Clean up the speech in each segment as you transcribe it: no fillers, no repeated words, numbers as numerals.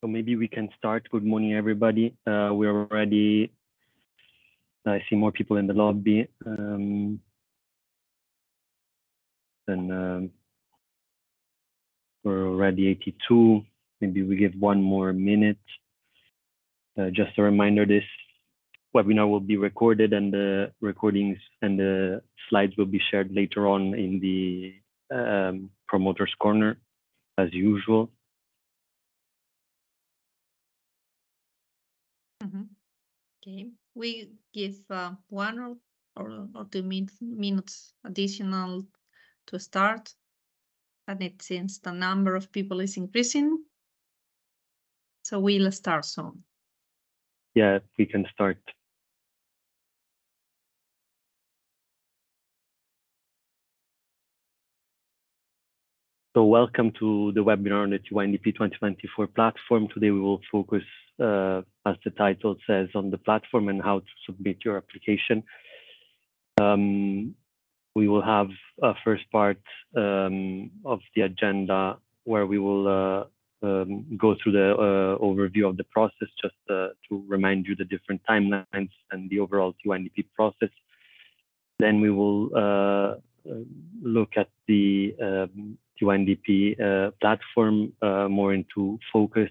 So maybe we can start. Good morning, everybody. We're already, I see more people in the lobby. We're already 82. Maybe we give one more minute. Just a reminder, this webinar will be recorded and the recordings and the slides will be shared later on in the Promoter's Corner, as usual. Okay, we give 1 or 2 minutes additional to start, and it seems the number of people is increasing, so we'll start soon. Yeah, we can start. So welcome to the webinar on the TYNDP 2024 platform. Today we will focus, as the title says, on the platform and how to submit your application. We will have a first part of the agenda where we will go through the overview of the process, just to remind you the different timelines and the overall TYNDP process. Then we will look at the TYNDP platform more into focus,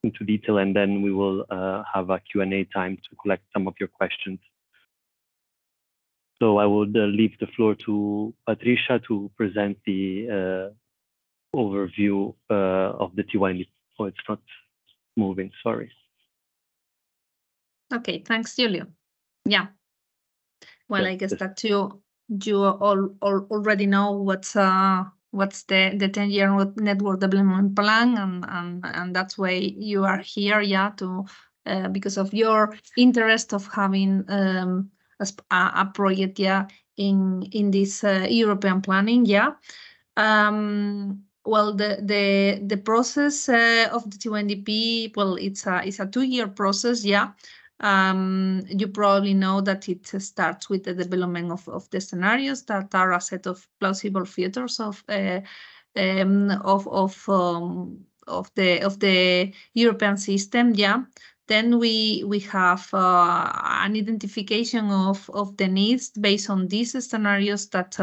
into detail, and then we will have a Q&A time to collect some of your questions. So I would leave the floor to Patricia to present the overview of the TYNDP. Oh, it's not moving, sorry. Okay, thanks, Julio. Yeah. Well, I guess that you all already know what's the 10-year network development plan, and that's why you are here, yeah, to because of your interest of having a project, yeah, in this European planning, yeah. Well, the process of the TYNDP, well, it's a 2-year process, yeah. You probably know that it starts with the development of the scenarios that are a set of plausible futures of the European system, yeah. Then we have an identification of the needs based on these scenarios that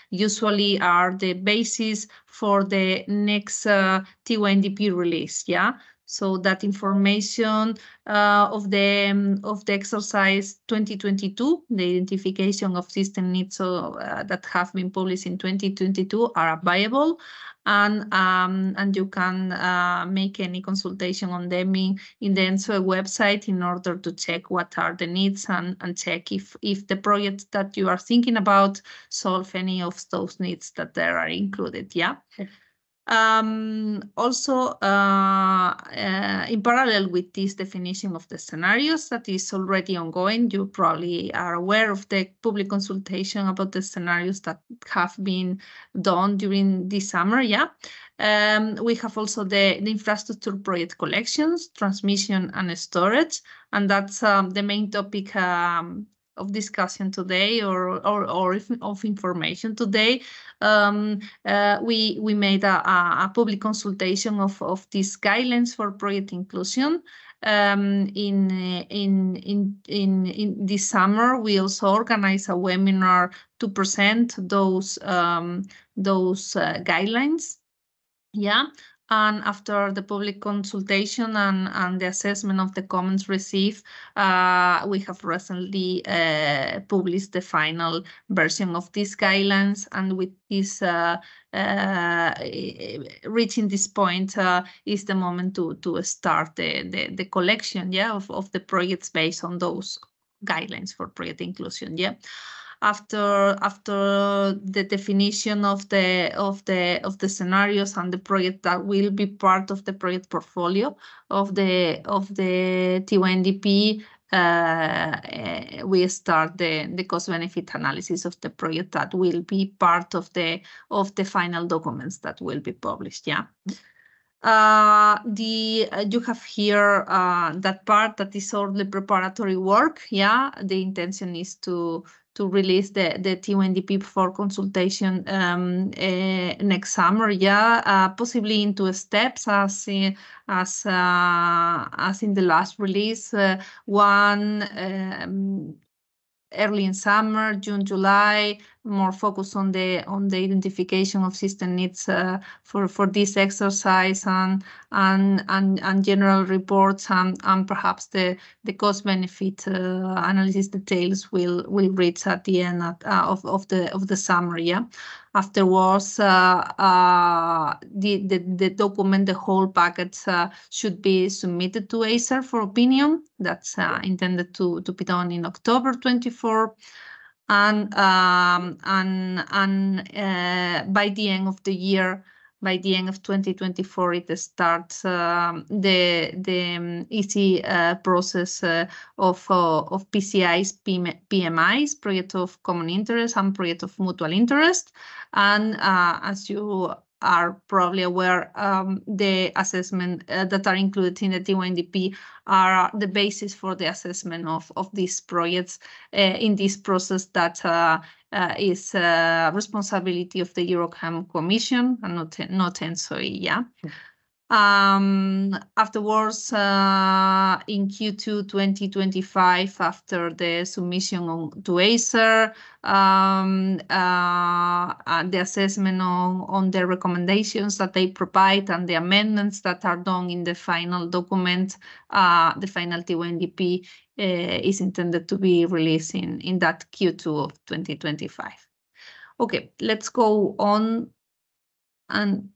usually are the basis for the next TYNDP release, yeah. So that information of the exercise 2022, the identification of system needs that have been published in 2022 are available, and you can make any consultation on them in the ENTSO-E website in order to check what are the needs and check if the project that you are thinking about solve any of those needs that there are included, yeah. Also, in parallel with this definition of the scenarios that is already ongoing, you probably are aware of the public consultation about the scenarios that have been done during this summer, yeah. We have also the infrastructure project collections, transmission and storage, and that's the main topic of discussion today or of information today. We made a public consultation of these guidelines for project inclusion. In this summer, we also organized a webinar to present those guidelines. Yeah. And after the public consultation and the assessment of the comments received, we have recently published the final version of these guidelines. And with this, reaching this point is the moment to start the collection, yeah, of the projects based on those guidelines for project inclusion, yeah. After the definition of the scenarios and the project that will be part of the project portfolio of the TYNDP, we start the cost-benefit analysis of the project that will be part of the final documents that will be published, yeah. You have here that part that is all the preparatory work, yeah. The intention is to release the TYNDP for consultation next summer. Yeah, possibly in 2 steps, as in the last release. One early in summer, June, July, more focus on the identification of system needs for this exercise and general reports, and perhaps the cost benefit analysis details will reach at the end of the summer. Yeah. Afterwards, the document, the whole package should be submitted to ACER for opinion. That's intended to be done in October 24. And by the end of the year, by the end of 2024, it starts the easy process of PCIs, PMIs, project of common interest and project of mutual interest. And as you are probably aware, the assessment that are included in the TYNDP are the basis for the assessment of these projects in this process that is responsibility of the Eurocam Commission and not ENTSO-E. Yeah. Afterwards, in Q2 2025, after the submission to ACER, the assessment on the recommendations that they provide and the amendments that are done in the final document, the final TYNDP is intended to be released in that Q2 of 2025. Okay, let's go on and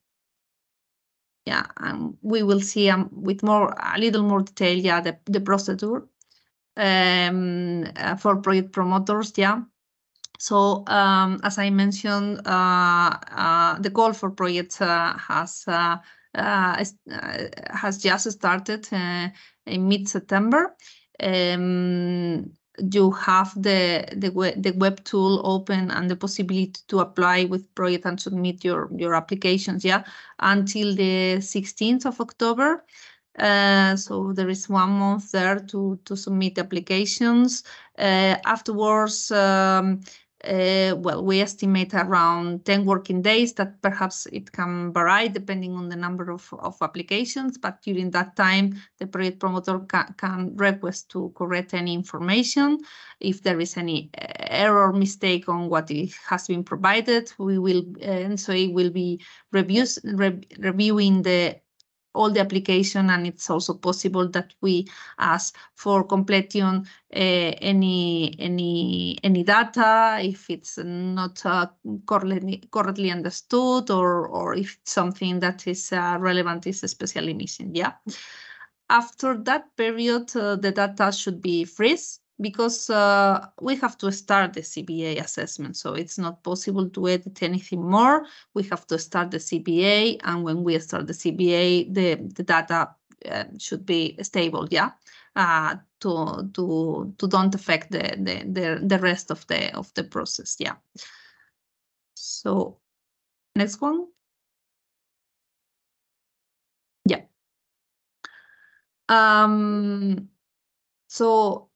yeah, and we will see with a little more detail, yeah, the procedure for project promoters, yeah. So as I mentioned, the call for projects has just started in mid-September. You have the web tool open and the possibility to apply with project and submit your applications, yeah, until the 16th of October. So there is 1 month there to submit applications. Afterwards, well, we estimate around 10 working days. That perhaps it can vary depending on the number of applications, but during that time, the project promoter can request to correct any information. If there is any error or mistake on what has been provided, we will, ENTSO-E will be reviewing all the application, and it's also possible that we ask for completion any data if it's not correctly understood, or if something that is relevant is especially missing. Yeah. After that period, the data should be freeze, because we have to start the CBA assessment, so it's not possible to edit anything more. We have to start the CBA, and when we start the CBA, the data should be stable, yeah, to don't affect the rest of the process, yeah. So next one, yeah.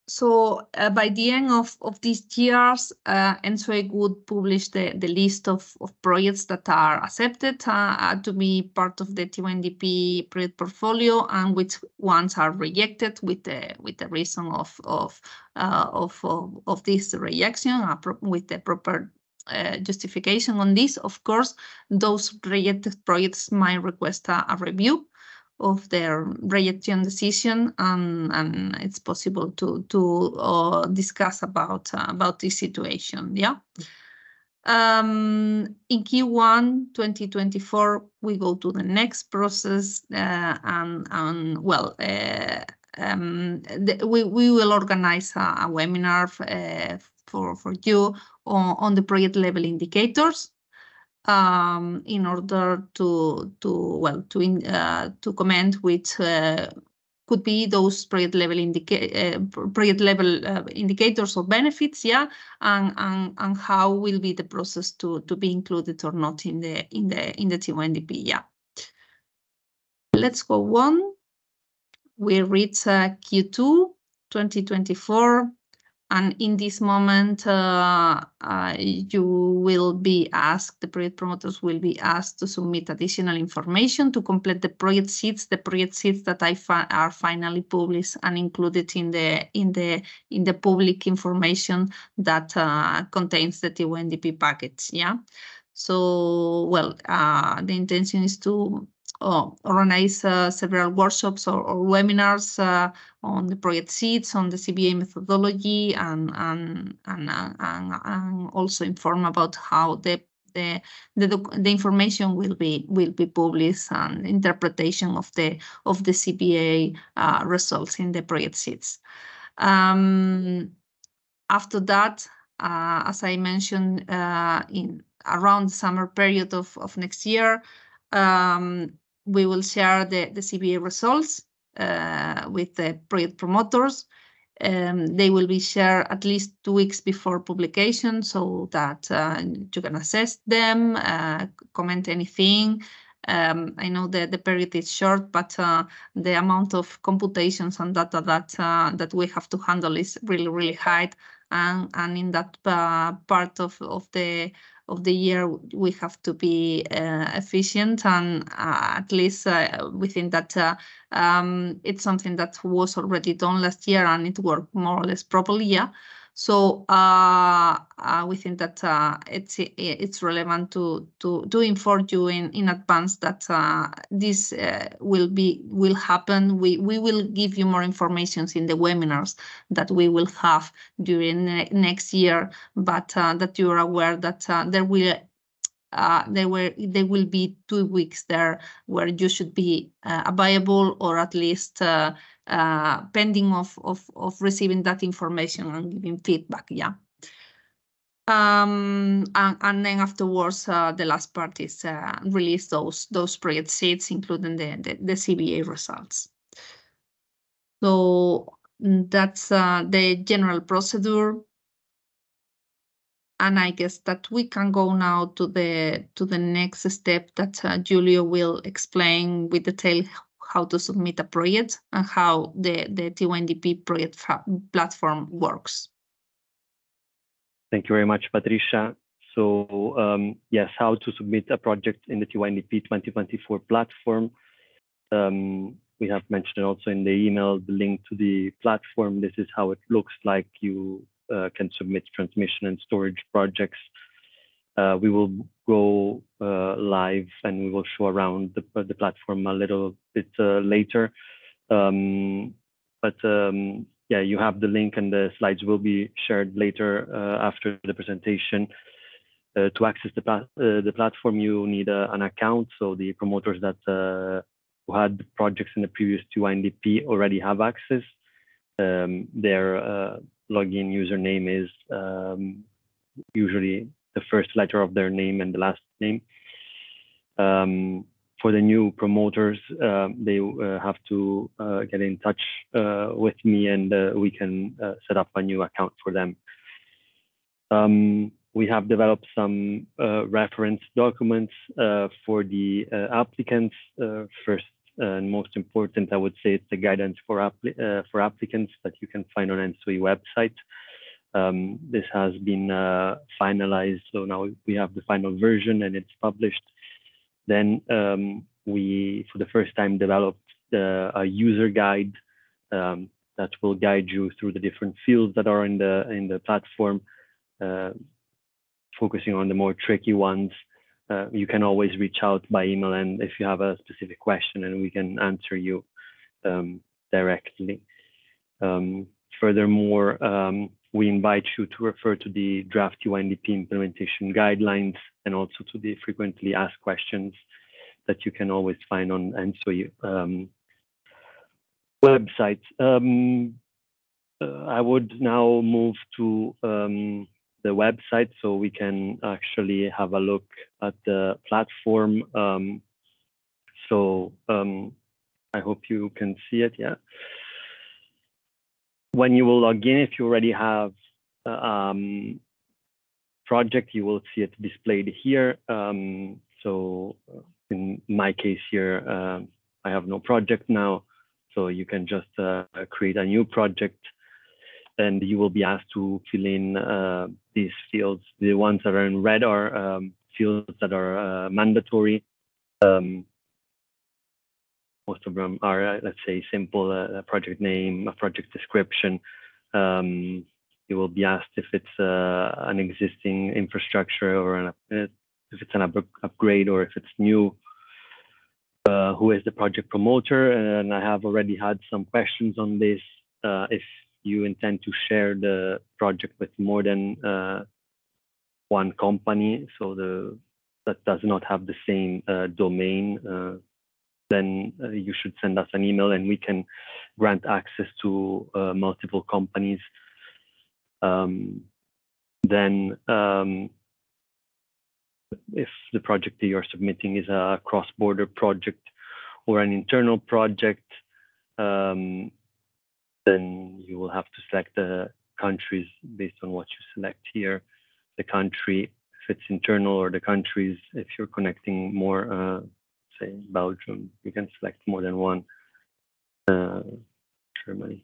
So by the end of these years, ENTSO-E would publish the list of projects that are accepted to be part of the TYNDP project portfolio, and which ones are rejected with the reason of this rejection, with the proper justification on this. Of course, those rejected projects might request a review of their rejection decision, and it's possible to discuss about this situation. Yeah. In Q1 2024, we go to the next process, and well, we will organize a webinar for you on the project level indicators. In order to comment which could be those project level indicators or benefits, yeah, and how will be the process to be included or not in the TYNDP, yeah. Let's go on. We reach Q2 2024. And in this moment, you will be asked, the project promoters will be asked to submit additional information to complete the project sheets that are finally published and included in the public information that contains the TYNDP package. Yeah. So, well, the intention is to organize several workshops or webinars on the project sheets, on the CBA methodology, and also inform about how the information will be published, and interpretation of the CBA results in the project sheets. After that, as I mentioned, in around the summer period of next year, we will share the CBA results with the project promoters. They will be shared at least 2 weeks before publication, so that you can assess them, comment anything. I know that the period is short, but the amount of computations and data that we have to handle is really, really high. And in that part of the year, we have to be efficient, and at least within that, it's something that was already done last year, and it worked more or less properly. Yeah. So we think that it's relevant to inform you in advance that this will happen. We will give you more information in the webinars that we will have during next year, but that you are aware that there will be 2 weeks there where you should be available, or at least pending of receiving that information and giving feedback. Yeah. And then afterwards, the last part is release those project sheets, including the CBA results. So that's the general procedure. And I guess that we can go now to the next step that Julio will explain with detail how to submit a project and how the TYNDP project platform works. Thank you very much, Patricia. So yes, how to submit a project in the TYNDP 2024 platform. We have mentioned also in the email the link to the platform. This is how it looks like. You can submit transmission and storage projects. We will go live, and we will show around the platform a little bit later. Yeah, you have the link, and the slides will be shared later after the presentation. To access the platform, you need an account. So the promoters that who had projects in the previous TYNDP already have access. Their login username is usually the first letter of their name and the last name. For the new promoters, they have to get in touch with me, and we can set up a new account for them. We have developed some reference documents for the applicants. First and most important, I would say, it's the guidance for applicants that you can find on ENTSO-E website. This has been finalized, so now we have the final version and it's published. Then we, for the first time, developed a user guide that will guide you through the different fields that are in the platform, focusing on the more tricky ones. You can always reach out by email, and if you have a specific question, and we can answer you directly. Furthermore, we invite you to refer to the draft TYNDP implementation guidelines, and also to the frequently asked questions that you can always find on ENTSO-E website. I would now move to the website, so we can actually have a look at the platform. I hope you can see it. Yeah. When you will log in, if you already have project, you will see it displayed here. So in my case here, I have no project now, so you can just create a new project. and you will be asked to fill in these fields. The ones that are in red are fields that are mandatory. Most of them are, let's say, simple, a project name, a project description. You will be asked if it's an existing infrastructure or if it's an upgrade or if it's new. Who is the project promoter? And I have already had some questions on this. If you intend to share the project with more than one company, so that does not have the same domain, then you should send us an email and we can grant access to multiple companies. Then if the project that you're submitting is a cross-border project or an internal project, then you will have to select the countries based on what you select here. The country, if it's internal, or the countries, if you're connecting more, say Belgium, you can select more than one. Germany.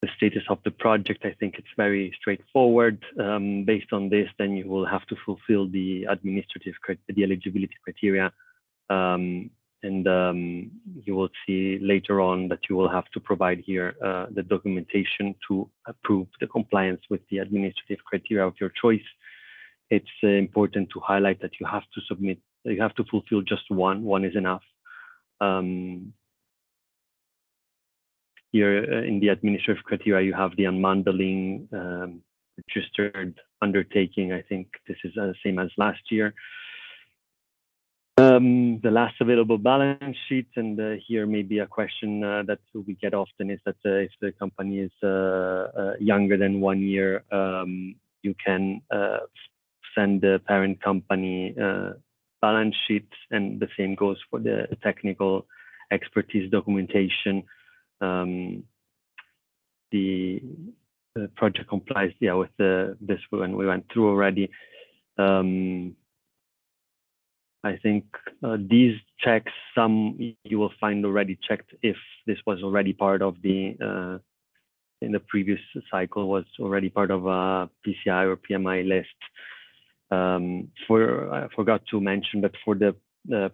The status of the project, I think it's very straightforward. Based on this, then you will have to fulfill the eligibility criteria. And you will see later on that you will have to provide here the documentation to approve the compliance with the administrative criteria of your choice. It's important to highlight that you have to submit, you have to fulfill just one is enough. Here in the administrative criteria, you have the unbundling registered undertaking. I think this is the same as last year. The last available balance sheet, and here may be a question that we get often, is that if the company is younger than 1 year, you can send the parent company balance sheet, and the same goes for the technical expertise documentation. The project complies, with this one we went through already. I think these checks, some you will find already checked if this was already part of the, in the previous cycle, was already part of a PCI or PMI list. I forgot to mention that for the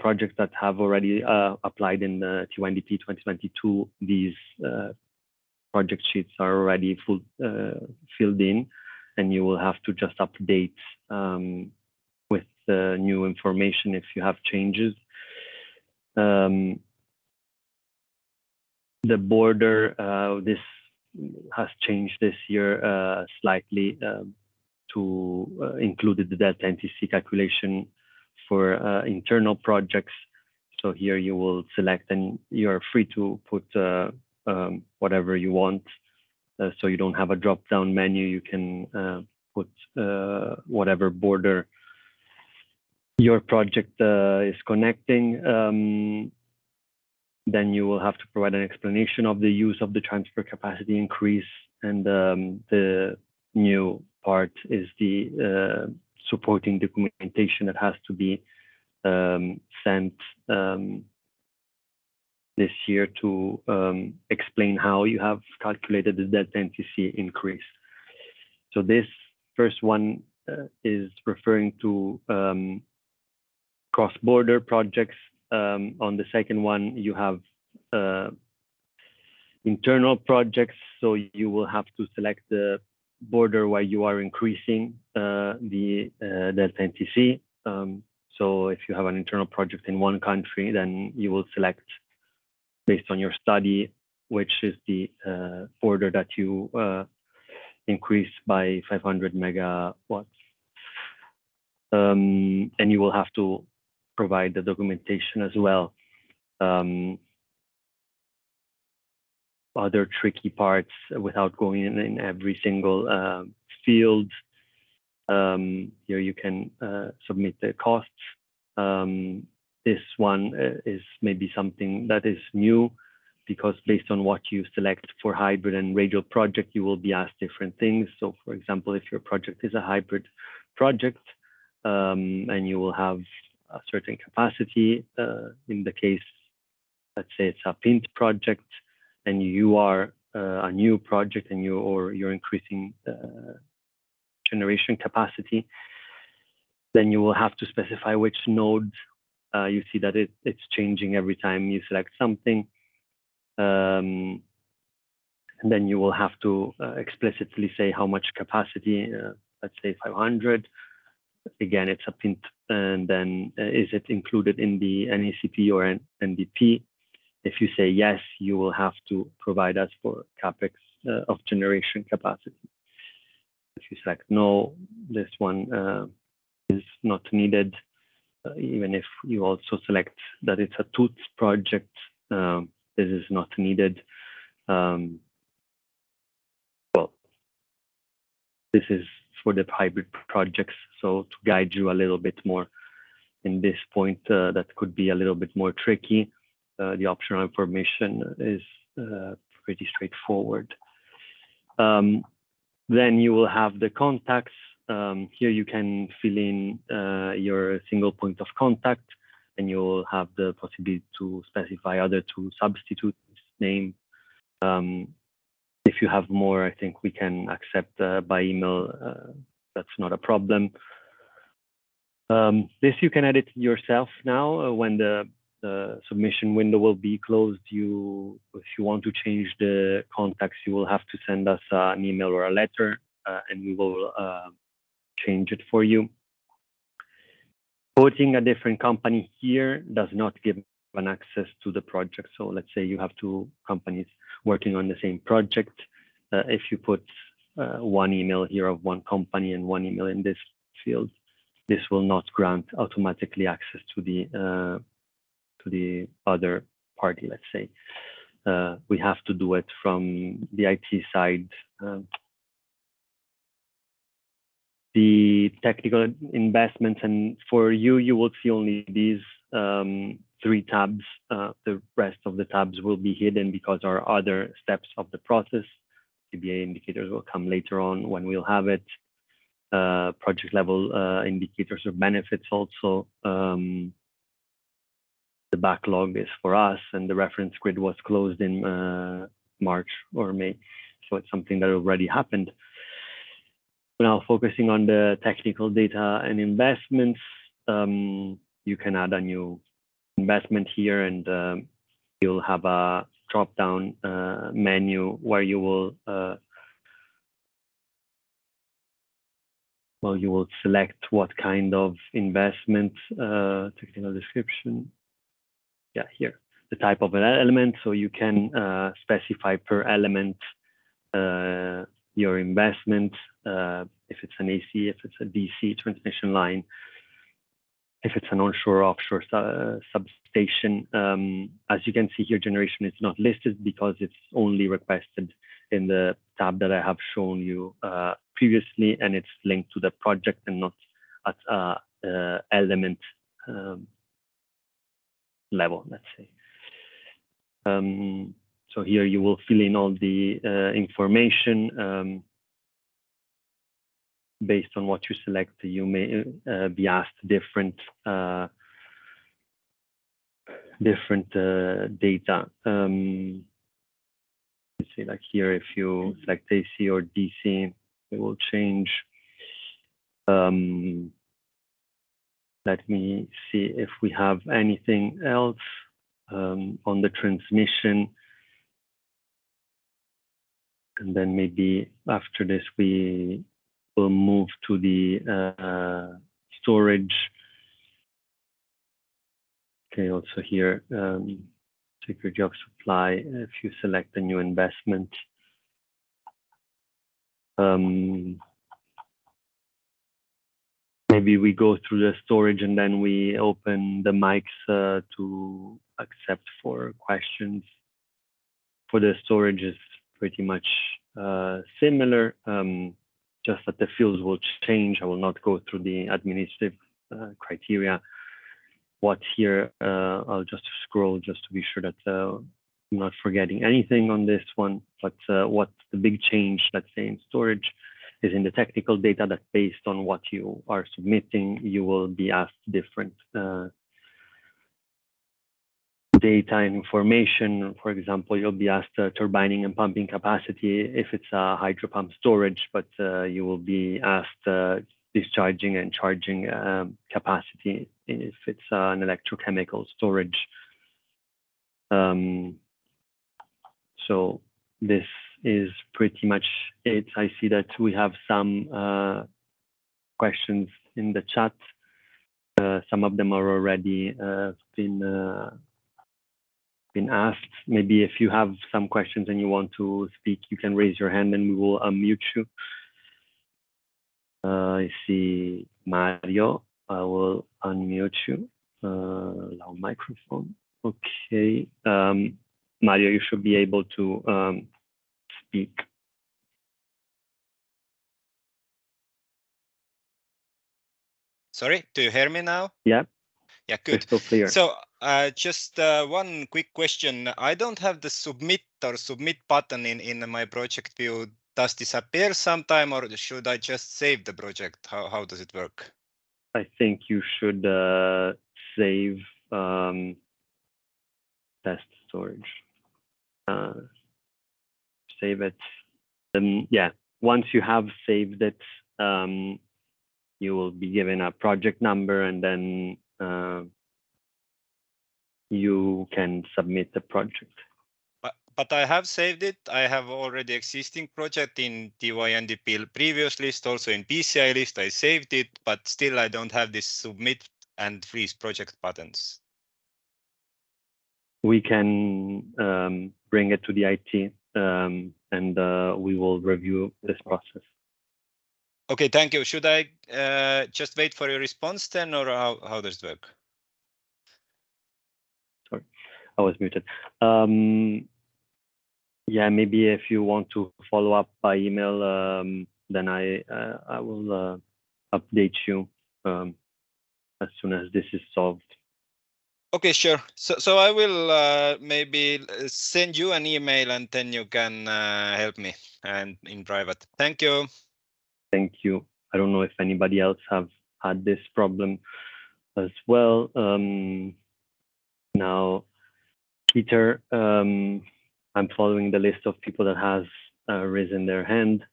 projects that have already applied in the TYNDP 2022, these project sheets are already filled in, and you will have to just update with the new information if you have changes. The border, this has changed this year slightly to include the delta NTC calculation for internal projects. So here you will select, and you're free to put whatever you want. So you don't have a drop-down menu. You can put whatever border your project is connecting. Then you will have to provide an explanation of the use of the transfer capacity increase. And the new part is the supporting documentation that has to be sent this year to explain how you have calculated the delta NTC increase. So this first one is referring to cross-border projects. On the second one, you have internal projects. So you will have to select the border where you are increasing the delta NTC. So if you have an internal project in one country, then you will select, based on your study, which is the border that you increase by 500 megawatts. And you will have to provide the documentation as well. Other tricky parts, without going in every single field, here you can submit the costs. This one is maybe something that is new, because based on what you select for hybrid and radial project, you will be asked different things. So for example, if your project is a hybrid project, and you will have a certain capacity, in the case let's say it's a PINT project, and you are a new project, and you're increasing generation capacity, then you will have to specify which node. You see that it's changing every time you select something. And then you will have to explicitly say how much capacity, let's say 500. Again, it's a PINT, and then is it included in the NACP or NDP? If you say yes, you will have to provide us for CapEx of generation capacity. If you select no, this one is not needed. Even if you also select that it's a TOOTS project, this is not needed. Well, this is for the hybrid projects. So to guide you a little bit more in this point, that could be a little bit more tricky. The optional information is pretty straightforward. Then you will have the contacts. Here you can fill in your single point of contact, and you will have the possibility to specify other two substitutes name. If you have more, I think we can accept by email. That's not a problem. This you can edit yourself now when the submission window will be closed. If you want to change the contacts, you will have to send us an email or a letter, and we will change it for you. Quoting a different company here does not give an access to the project. So let's say you have two companies working on the same project. If you put one email here of one company and one email in this field, this will not grant automatically access to the other party, let's say. We have to do it from the IT side. The technical investments, and for you, you will see only these 3 tabs. The rest of the tabs will be hidden because our other steps of the process, CBA indicators, will come later on when we'll have it. Project level indicators or benefits also. The backlog is for us, and the reference grid was closed in March or May. So it's something that already happened. Now focusing on the technical data and investments, you can add a new investment here, and you'll have a drop-down menu where you will select what kind of investment, technical description. Yeah, here, the type of an element. So you can specify per element your investment, if it's an AC, if it's a DC transmission line, if it's an onshore or offshore substation. As you can see here, generation is not listed because it's only requested in the tab that I have shown you previously, and it's linked to the project and not at element level, let's say. So here you will fill in all the information. Based on what you select, you may be asked different data. Let's say like here, if you select AC or DC, it will change. Let me see if we have anything else on the transmission. And then maybe after this, we will move to the storage. Okay, also here, security of supply, if you select a new investment. Maybe we go through the storage and then we open the mics to accept for questions. For the storage is pretty much similar, just that the fields will change. I will not go through the administrative criteria. What's here, I'll just scroll just to be sure that I'm not forgetting anything on this one. But what's the big change, let's say, in storage is in the technical data, that based on what you are submitting, you will be asked different data and information. For example, you'll be asked turbining and pumping capacity if it's a hydro pump storage, but you will be asked discharging and charging capacity if it's an electrochemical storage. So this is pretty much it. I see that we have some questions in the chat. Some of them are already been asked. Maybe if you have some questions and you want to speak, you can raise your hand and we will unmute you. I see Mario. I will unmute you. Allow microphone. Okay. Mario, you should be able to speak. Sorry, do you hear me now? Yeah. Yeah, good. Crystal clear. So just one quick question. I don't have the submit button in my project view. Does this appear sometime, or should I just save the project? How does it work? I think you should save test storage. Save it. Yeah, once you have saved it, you will be given a project number, and then you can submit the project. But I have saved it. I have already existing project in TYNDP previous list, also in PCI list. I saved it, but still I don't have this submit and freeze project buttons. We can bring it to the IT and we will review this process. Okay, thank you. Should I just wait for your response then, or how does it work? Sorry, I was muted. Yeah, maybe if you want to follow up by email, then I will update you as soon as this is solved. Okay, sure. So I will maybe send you an email, and then you can help me and in private. Thank you. Thank you. I don't know if anybody else have had this problem as well. Now, Peter, I'm following the list of people that has risen their hand.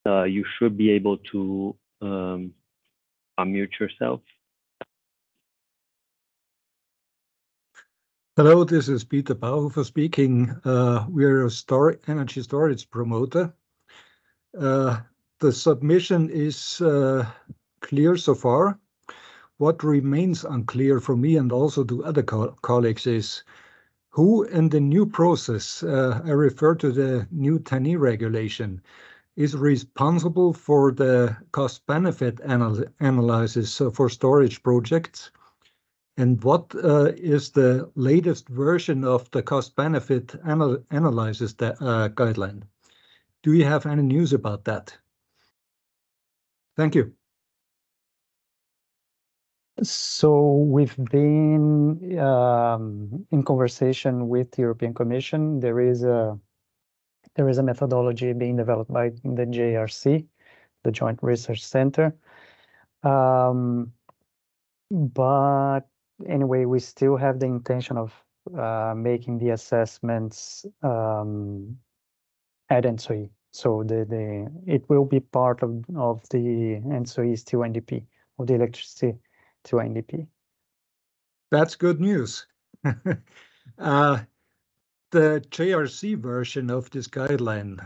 You should be able to unmute yourself. Hello, this is Peter Bauhofer speaking. We're a energy storage promoter. The submission is clear so far. What remains unclear for me and also to other colleagues is who in the new process, I refer to the new TYNDP regulation, is responsible for the cost-benefit analysis for storage projects, and what is the latest version of the cost-benefit analysis guideline? Do you have any news about that? Thank you. So we've been in conversation with the European Commission. There is a methodology being developed by the JRC, the Joint Research Center. But anyway, we still have the intention of making the assessments at ENTSO-E. So it will be part of the ENTSO-E TYNDP, of the electricity TYNDP. That's good news. The JRC version of this guideline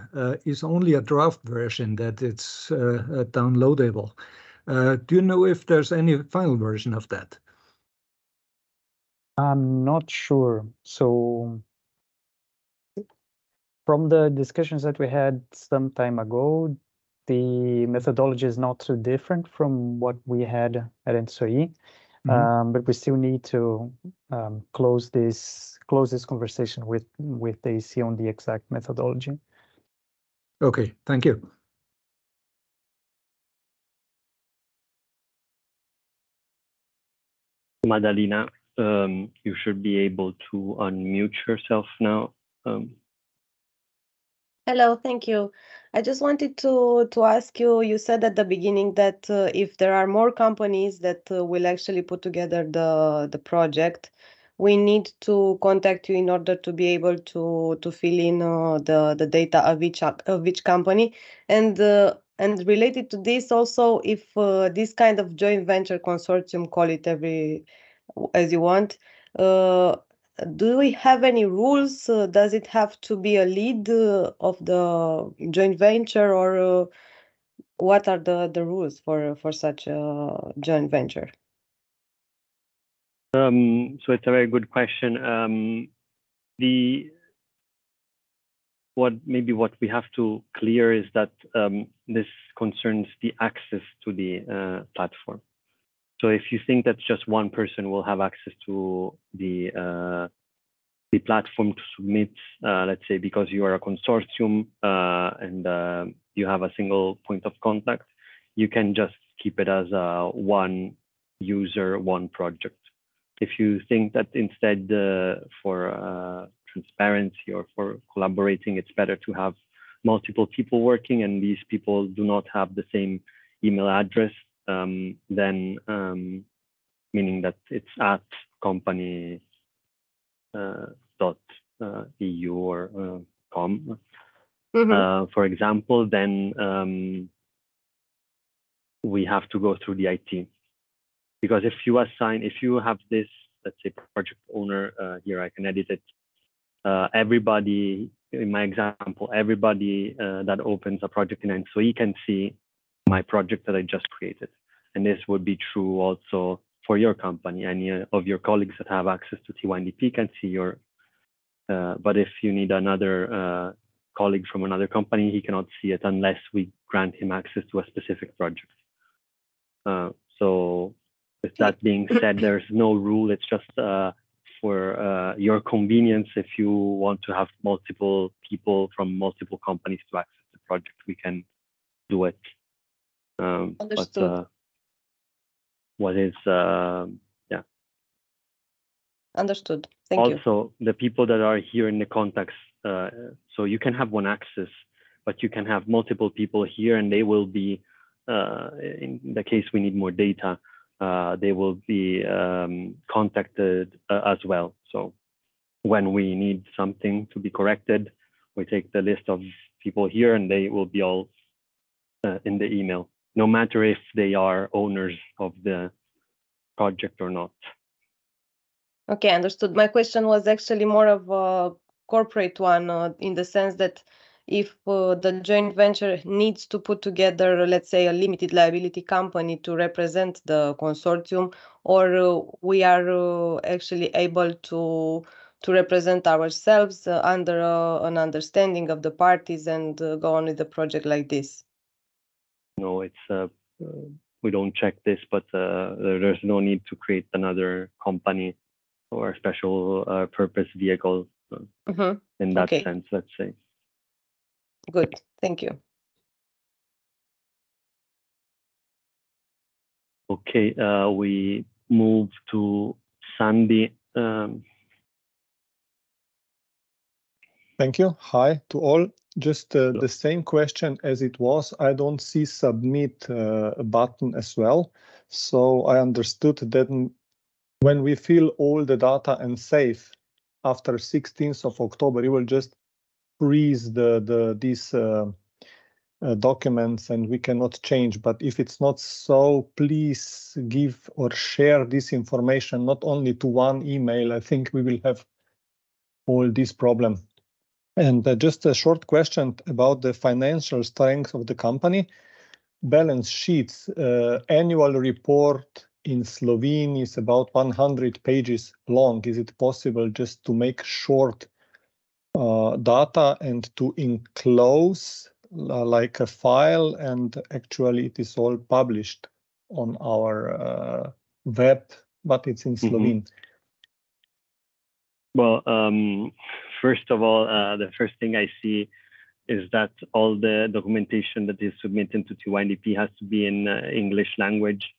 is only a draft version that it's downloadable. Do you know if there's any final version of that? I'm not sure. So from the discussions that we had some time ago, the methodology is not too different from what we had at ENTSO-E, but we still need to close this conversation with the EC on the exact methodology. Okay, thank you. Madalina, you should be able to unmute yourself now. Hello, thank you. I just wanted to ask you, you said at the beginning that if there are more companies that will actually put together the project, we need to contact you in order to be able to fill in the data of each company. And related to this also, if this kind of joint venture consortium, call it as you want, do we have any rules? Does it have to be a lead of the joint venture, or what are the rules for such a joint venture? So it's a very good question. What we have to clear is that this concerns the access to the platform. So if you think that just one person will have access to the platform to submit, let's say because you are a consortium and you have a single point of contact, you can just keep it as one user, one project. If you think that instead for transparency or for collaborating, it's better to have multiple people working and these people do not have the same email address, then meaning that it's at company .eu or .com, for example, then we have to go through the IT. Because if you have this, let's say, project owner, here I can edit it, everybody, in my example, everybody that opens a project in ENTSO-E can see my project that I just created. And this would be true also for your company. Any of your colleagues that have access to TYNDP can see your, but if you need another colleague from another company, he cannot see it unless we grant him access to a specific project. So with that being said, there's no rule. It's just for your convenience. If you want to have multiple people from multiple companies to access the project, we can do it. Understood. But what is, yeah. Understood. Thank you. Also, the people that are here in the contacts, so you can have one access, but you can have multiple people here and they will be, in the case we need more data, they will be contacted as well. So when we need something to be corrected, we take the list of people here and they will be all in the email, no matter if they are owners of the project or not. Okay, understood. My question was actually more of a corporate one, in the sense that if the joint venture needs to put together, let's say, a limited liability company to represent the consortium, or we are actually able to represent ourselves under an understanding of the parties and go on with the project like this. No, it's we don't check this, but there's no need to create another company or a special purpose vehicle in that sense, let's say. Good, thank you. Okay, we move to Sandy. Thank you. Hi to all. Just the same question as it was. I don't see submit button as well. So I understood that when we fill all the data and save after 16th of October, you will just freeze these documents and we cannot change. But if it's not so, please give or share this information not only to one email. I think we will have all this problem. And just a short question about the financial strength of the company. Balance sheets, annual report in Slovene is about 100 pages long. Is it possible just to make short data and to enclose like a file, and actually it is all published on our web, but it's in Slovene? Well, first of all, the first thing I see is that all the documentation that is submitted to TYNDP has to be in English language.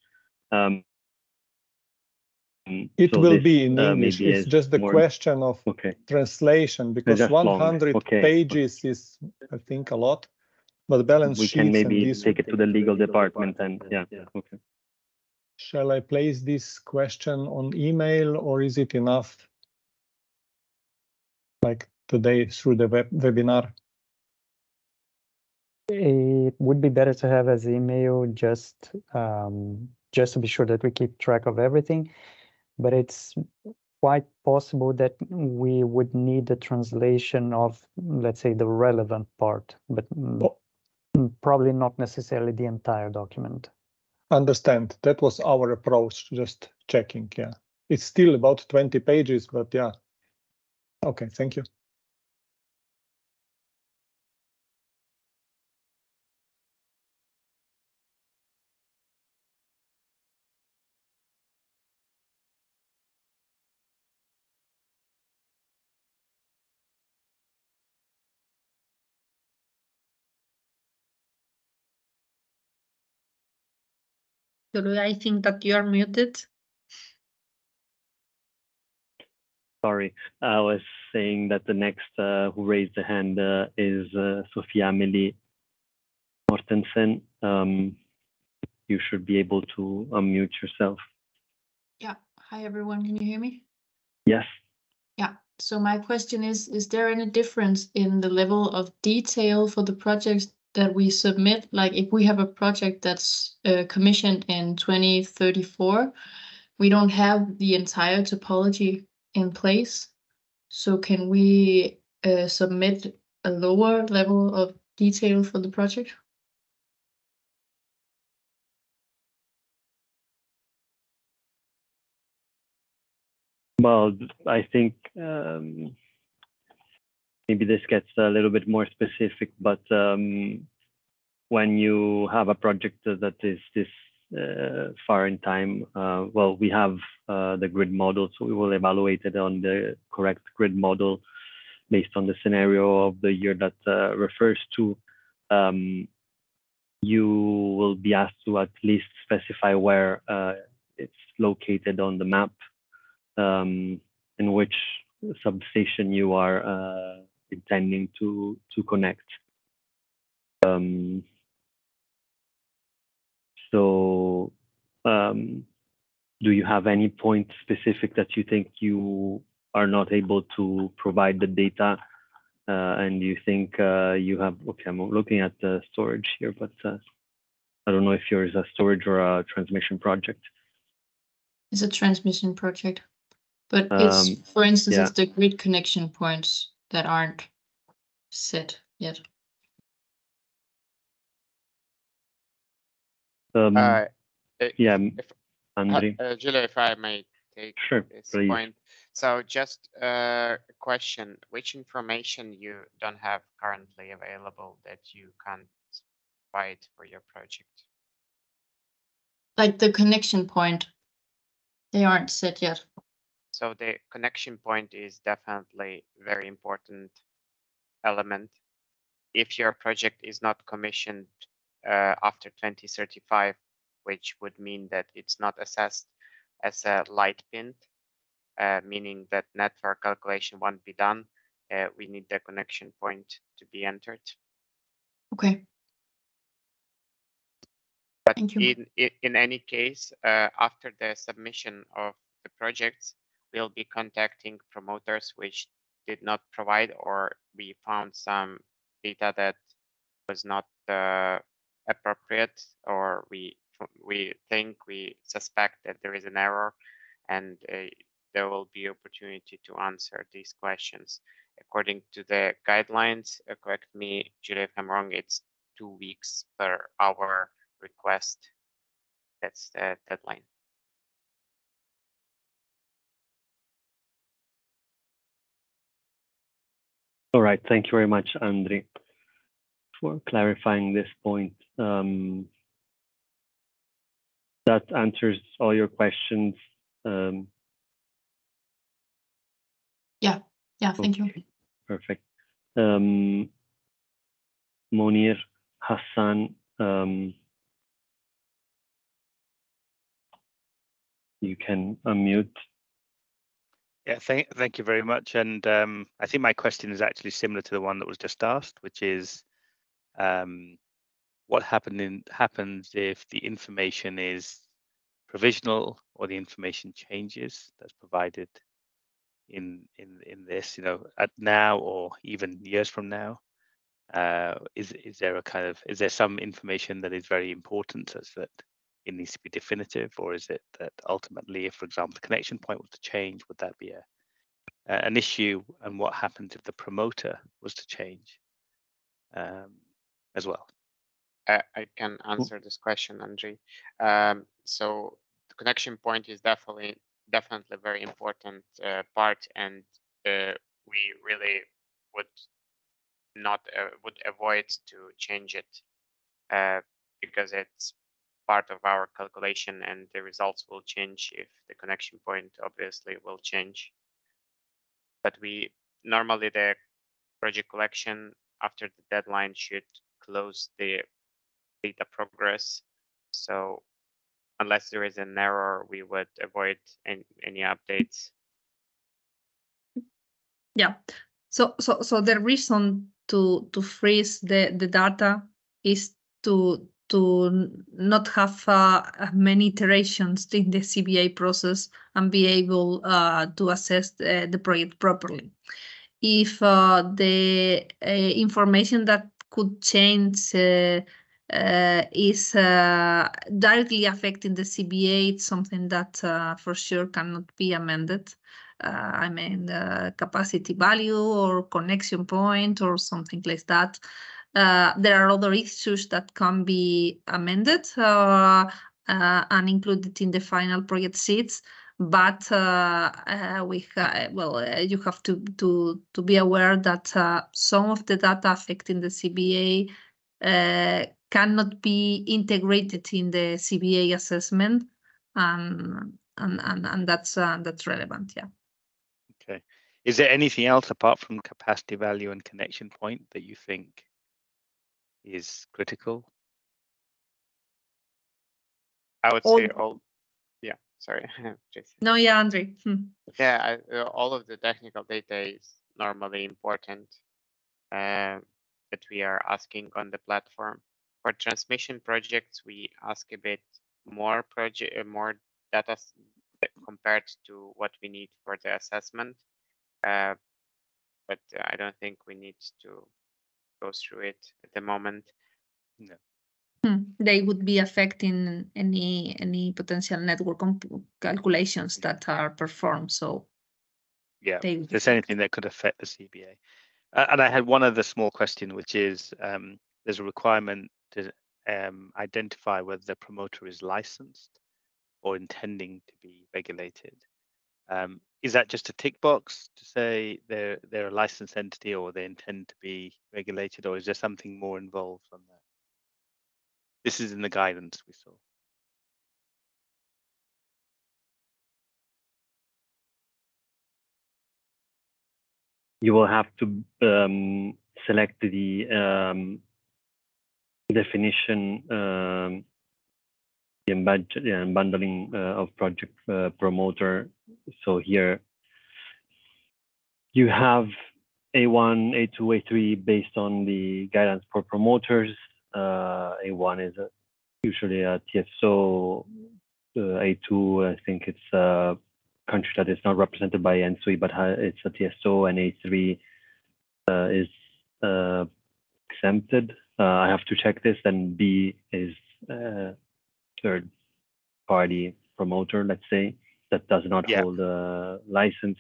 It so will this, be in English. It's just the question of translation, because 100 pages is, I think, a lot. But balance we sheets can maybe and this take it to the legal department and yeah. Okay. Shall I place this question on email, or is it enough like today through the webinar? It would be better to have as email just to be sure that we keep track of everything, but it's quite possible that we would need the translation of, let's say, the relevant part, but probably not necessarily the entire document. Understand. That was our approach, just checking. Yeah, it's still about 20 pages, but yeah. Okay, thank you. I think that you are muted. Sorry, I was saying that the next who raised the hand is Sophia Amelie Mortensen. You should be able to unmute yourself. Yeah. Hi, everyone. Can you hear me? Yes. Yeah. So my question is there any difference in the level of detail for the projects that we submit? Like if we have a project that's commissioned in 2034, we don't have the entire topology in place. So can we submit a lower level of detail for the project? Well, I think maybe this gets a little bit more specific, but when you have a project that is this far in time, well, we have the grid model, so we will evaluate it on the correct grid model based on the scenario of the year that refers to. You will be asked to at least specify where it's located on the map, in which substation you are intending to connect. So do you have any point specific that you think you are not able to provide the data, and you think you have, okay, I'm looking at the storage here, but I don't know if yours is a storage or a transmission project. It's a transmission project, but it's, for instance, it's the grid connection points that aren't set yet. Yeah, Andrei. Julia, if I may take this please. point. So just a question, which information you don't have currently available that you can't provide for your project? Like the connection point, they aren't set yet. So the connection point is definitely a very important element. If your project is not commissioned after 2035, which would mean that it's not assessed as a light pin, meaning that network calculation won't be done, we need the connection point to be entered. Okay. But thank you. In any case, after the submission of the projects, we'll be contacting promoters which did not provide, or we found some data that was not appropriate, or we suspect that there is an error, and there will be opportunity to answer these questions. According to the guidelines, correct me, Julia, if I'm wrong, it's 2 weeks per our request. That's the deadline. All right, thank you very much, Andrei, for clarifying this point. That answers all your questions. Yeah, thank you. Perfect. Monir, Hassan, you can unmute. Yeah, thank you very much. And I think my question is actually similar to the one that was just asked, which is what happens if the information is provisional or the information changes that's provided in this, at now or even years from now? Is there some information that is very important such that it needs to be definitive, or is it that ultimately, if, for example, the connection point was to change, would that be an issue? And what happens if the promoter was to change as well? I can answer this question, Andre. So the connection point is definitely a very important part, and we really would avoid to change it because it's part of our calculation, and the results will change if the connection point obviously will change. But normally the project collection after the deadline should close the data progress. So unless there is an error, we would avoid any updates. Yeah. So the reason to freeze the data is to not have many iterations in the CBA process and be able to assess the project properly. If the information that could change is directly affecting the CBA, it's something that for sure cannot be amended. I mean, capacity value or connection point or something like that. There are other issues that can be amended and included in the final project sheets. But you have to be aware that some of the data affecting the CBA cannot be integrated in the CBA assessment, and that's relevant. Yeah. Okay. Is there anything else apart from capacity value and connection point that you think is critical? I would say all. Yeah, sorry. No, yeah, Andre. Yeah, all of the technical data is normally important that we are asking on the platform. For transmission projects, we ask a bit more data compared to what we need for the assessment. But I don't think we need to go through it at the moment. No. They would be affecting any potential network calculations that are performed. So yeah, if there's anything that could affect the CBA. And I had one other small question, which is there's a requirement to identify whether the promoter is licensed or intending to be regulated. Is that just a tick box to say they're a licensed entity or they intend to be regulated, or is there something more involved on that? This is in the guidance we saw. You will have to select the definition, the unbundling of project promoter. So here you have A1, A2, A3 based on the guidance for promoters. A1 is usually a TSO. A2, I think it's a country that is not represented by ENTSO-E, but it's a TSO, and A3 is exempted. I have to check this. And B is third party promoter, let's say, that does not hold a license.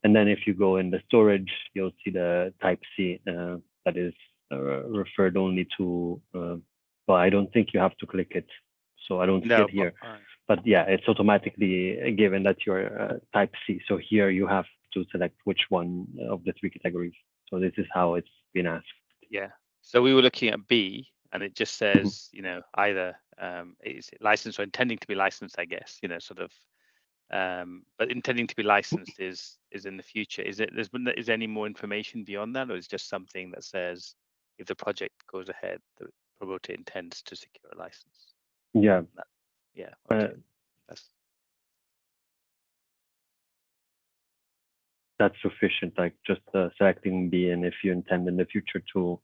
And then if you go in the storage, you'll see the type C that is referred only to, well, I don't think you have to click it. So I don't see it here. But yeah, it's automatically given that you're type C. So here you have to select which one of the three categories. So this is how it's been asked. Yeah. So we were looking at B, and it just says, either is it licensed or intending to be licensed, I guess, sort of. But intending to be licensed is in the future. Is there any more information beyond that, or is it just something that says if the project goes ahead, the promoter intends to secure a license? Yeah. Yeah. Okay. That's sufficient, like just selecting B, and if you intend in the future to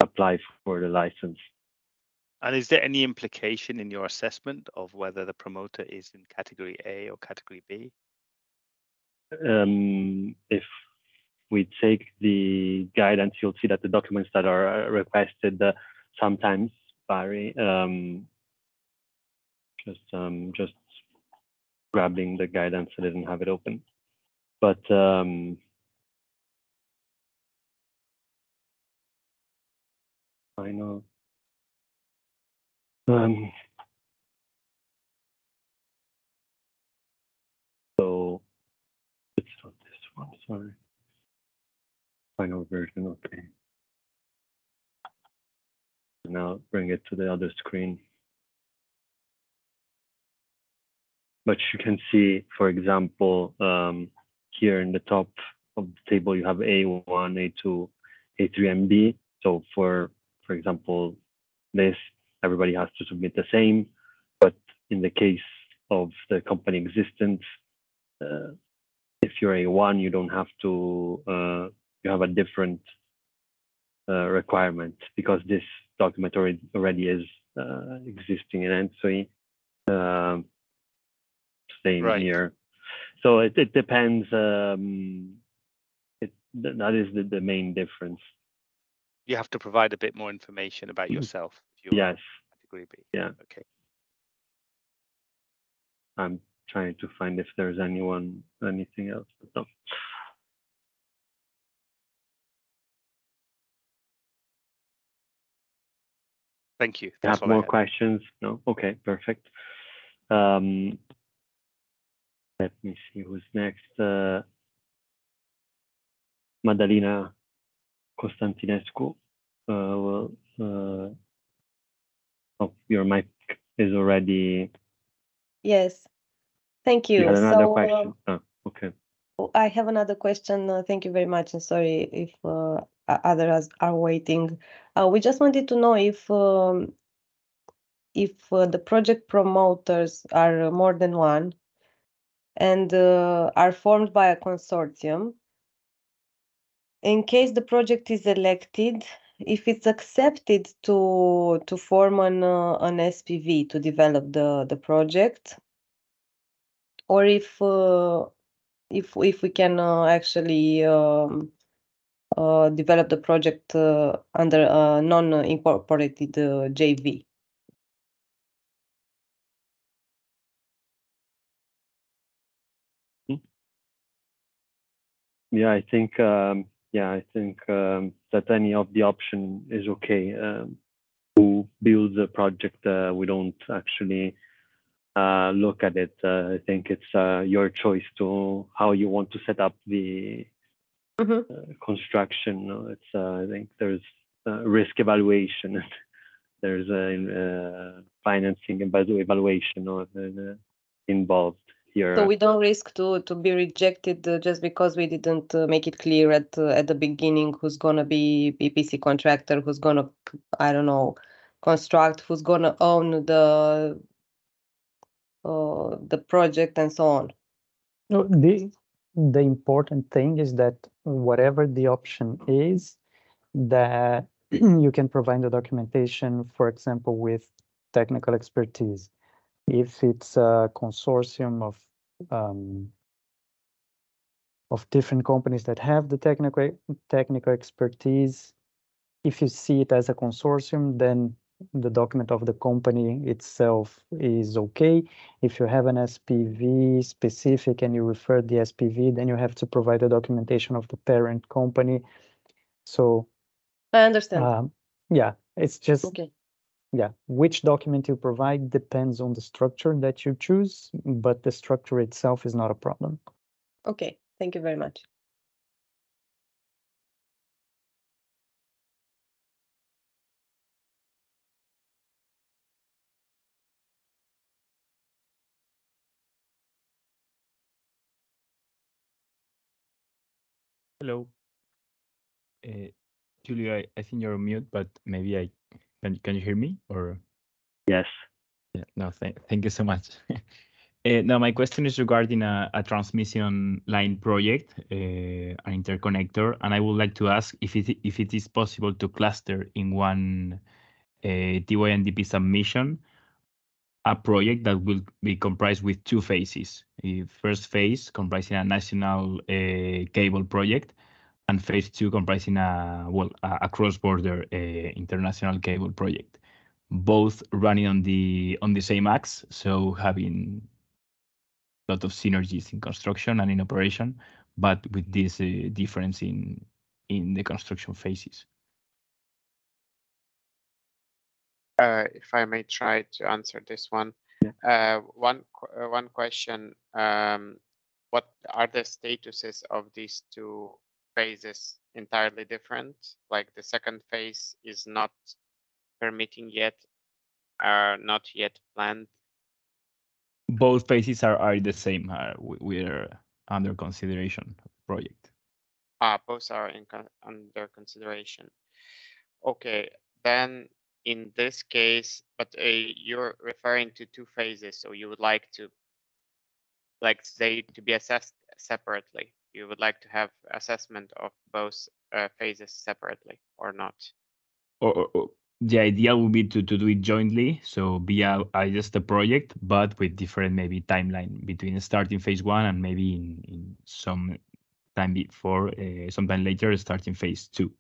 apply for the license. And is there any implication in your assessment of whether the promoter is in category A or category B? If we take the guidance, you'll see that the documents that are requested sometimes vary. Just grabbing the guidance, I didn't have it open, but I know. So it's not this one, sorry. Final version, okay. Now bring it to the other screen. But you can see, for example, here in the top of the table, you have A1, A2, A3, and B. So for example, this, everybody has to submit the same. But in the case of the company existence, if you're A1, you don't have to, you have a different requirement because this document already is existing in ENTSO-E. Same here. So it depends. That is the main difference. You have to provide a bit more information about yourself. If you yes. Category B. Yeah. Okay. I'm trying to find if there's anything else. But no. Thank you. You have more questions? No? Okay, perfect. Let me see who's next. Madalina Constantinescu. Oh, your mic is already. Yes, thank you. You had another question? Okay. I have another question. Thank you very much. And sorry if others are waiting. We just wanted to know if the project promoters are more than one and are formed by a consortium. In case the project is elected, if it's accepted to form an SPV to develop the project, or if we can actually develop the project under a non-incorporated JV. Yeah, I think that any of the option is okay. Who builds a project? We don't actually look at it. I think it's your choice to how you want to set up the construction. It's I think there's risk evaluation. There's financing and evaluation involved here. So we don't risk to be rejected just because we didn't make it clear at the beginning who's gonna be EPC contractor, who's gonna, I don't know, construct, who's gonna own the project and so on. No, the important thing is that whatever the option is, that you can provide the documentation, for example, with technical expertise. If it's a consortium of different companies that have the technical expertise, if you see it as a consortium, then the document of the company itself is okay. If you have an SPV specific and you refer the SPV, then you have to provide the documentation of the parent company. So I understand. Yeah, it's just okay. Yeah, which document you provide depends on the structure that you choose, but the structure itself is not a problem. Okay, thank you very much. Hello. Julio, I think you're on mute, but maybe can you hear me or? Yes. Yeah, no, thank you so much. Now my question is regarding a transmission line project, an interconnector, and I would like to ask if it is possible to cluster in one TYNDP submission a project that will be comprised with two phases. First phase comprising a national cable project, and phase 2 comprising a cross-border international cable project, both running on the same axe, so having a lot of synergies in construction and in operation, but with this difference in the construction phases. If I may try to answer this one. Yeah. One question, what are the statuses of these two phases entirely different? Like the second phase is not permitting yet, are not yet planned? Both phases are the same. We're under consideration project. Both are under consideration. Okay, then in this case, but you're referring to two phases, so you would like to, say, to be assessed separately. You would like to have assessment of both phases separately, or not? Or the idea would be to do it jointly, so be just a project, but with different maybe timeline between starting phase 1 and maybe in some time before, sometime later, starting phase 2.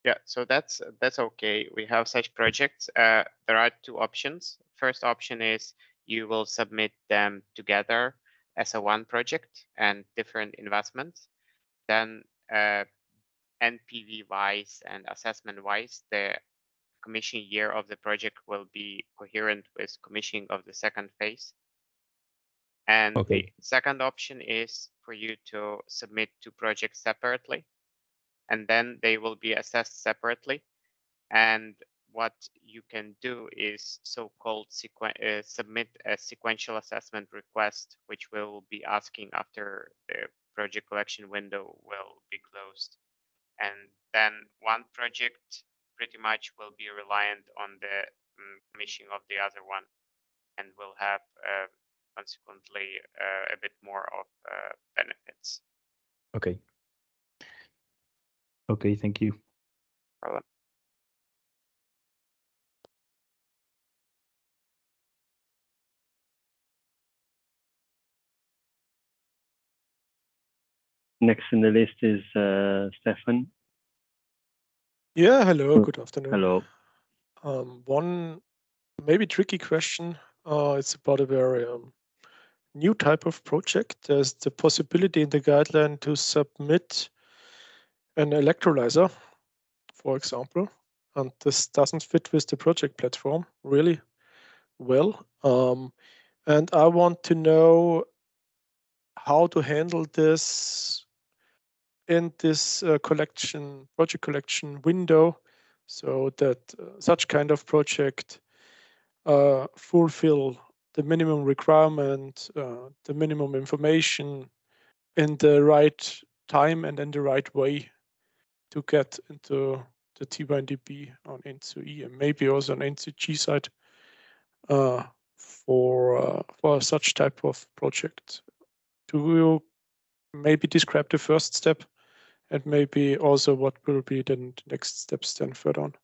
Yeah, so that's okay. We have such projects. There are two options. First option is you will submit them together as a one project and different investments. Then NPV-wise and assessment-wise, the commission year of the project will be coherent with commissioning of the second phase. And okay. The second option is for you to submit two projects separately, and then they will be assessed separately. And what you can do is so-called submit a sequential assessment request, which will be asking after the project collection window will be closed. And then one project pretty much will be reliant on the commissioning of the other one, and will have consequently a bit more of benefits. Okay. Okay, thank you. Problem. Next in the list is Stefan. Yeah, hello, good afternoon. Hello. One maybe tricky question. It's about a very new type of project. There's the possibility in the guideline to submit an electrolyzer, for example, and this doesn't fit with the project platform really well. And I want to know how to handle this in this project collection window, so that such kind of project fulfill the minimum requirement, the minimum information in the right time and in the right way to get into the TYNDP on ENTSO-E and maybe also on ENTSO-G side for such type of project. Do you maybe describe the first step and maybe also what will be the next steps then further on?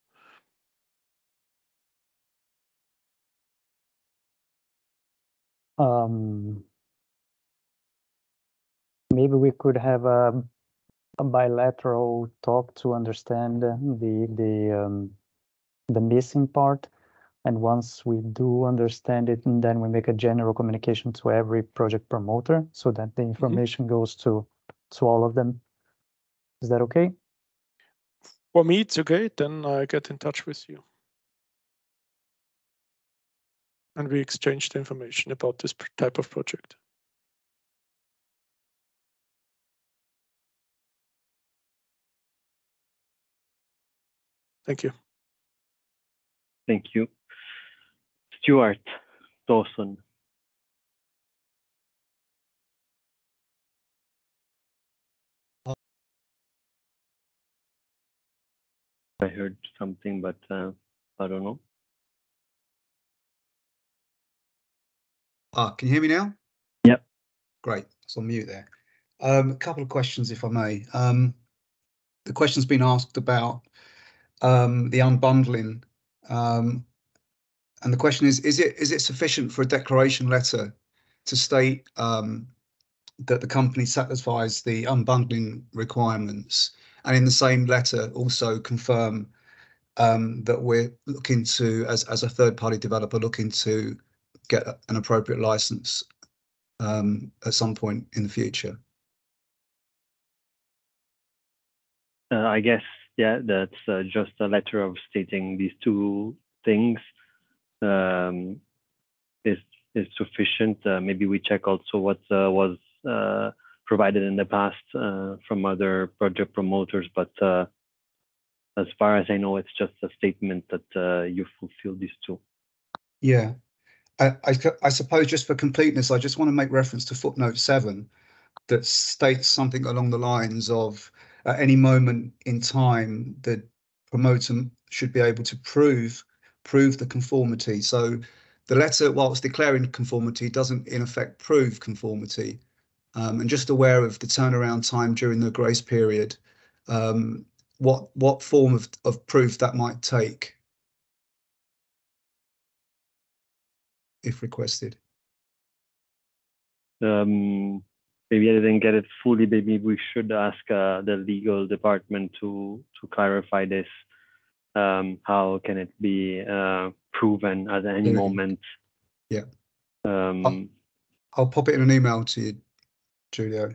Maybe we could have a bilateral talk to understand the missing part, and once we do understand it, and then we make a general communication to every project promoter so that the information goes to all of them. Is that okay? For me, it's okay. Then I get in touch with you. And we exchange the information about this type of project. Thank you. Thank you. Stuart Dawson. I heard something, but I don't know. Can you hear me now? Yep. Great. It's on mute there. A couple of questions, if I may. The question's been asked about the unbundling And the question is it sufficient for a declaration letter to state that the company satisfies the unbundling requirements, and in the same letter also confirm that we're looking to, as a third-party developer, looking to get an appropriate license at some point in the future? I guess, yeah, that's just a letter of stating these two things is sufficient. Maybe we check also what was provided in the past from other project promoters, but as far as I know, it's just a statement that you fulfill these two. Yeah, I suppose just for completeness, I just want to make reference to footnote 7 that states something along the lines of at any moment in time, the promoter should be able to prove the conformity. So the letter, whilst declaring conformity, doesn't in effect prove conformity. And just aware of the turnaround time during the grace period, what form of proof that might take if requested. Maybe I didn't get it fully. Maybe we should ask the legal department to clarify this. How can it be proven at any moment? Yeah. I'll pop it in an email to you, Giulio.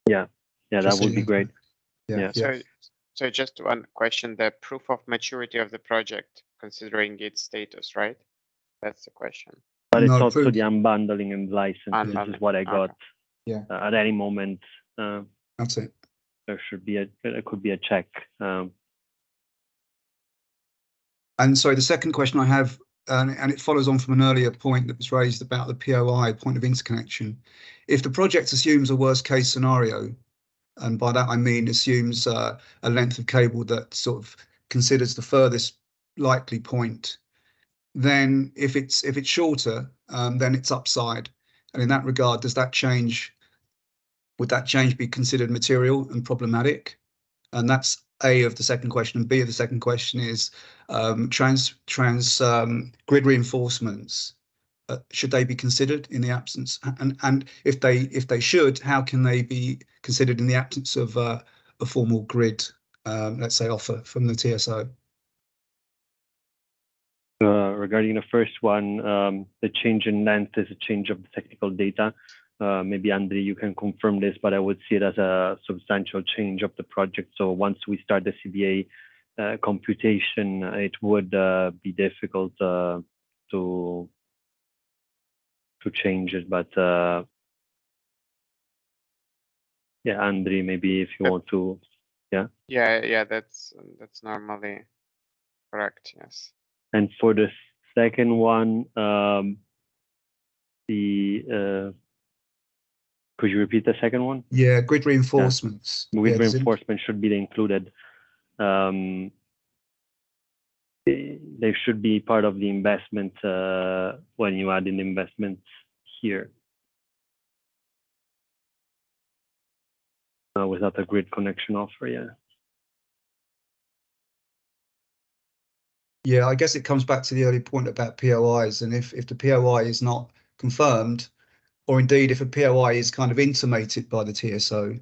Yeah, that would be great. Yeah. So just one question: the proof of maturity of the project, considering its status, right? That's the question. But it's also the unbundling and license. This is what I got. Yeah. At any moment. That's it. There could be a check. And sorry, the second question I have, and it follows on from an earlier point that was raised about the POI, point of interconnection. If the project assumes a worst case scenario, and by that I mean assumes a length of cable that sort of considers the furthest likely point, then if it's shorter, then it's upside. And in that regard, would that change be considered material and problematic? And that's A of the second question. And B of the second question is grid reinforcements. Should they be considered in the absence? And if they should, how can they be considered in the absence of a formal grid, let's say, offer from the TSO? Regarding the first one, the change in length is a change of the technical data. Maybe Andre, you can confirm this, but I would see it as a substantial change of the project. So once we start the CBA computation, it would be difficult to change it. But yeah, Andre, maybe if you want to, yeah. Yeah, that's normally correct. Yes. And for the second one, could you repeat the second one? Yeah, grid reinforcements. Yeah. Grid reinforcement should be included. They should be part of the investment when you add in investments here. Without a grid connection offer, yeah. Yeah, I guess it comes back to the earlier point about POIs, and if the POI is not confirmed, or indeed if a POI is kind of intimated by the TSO,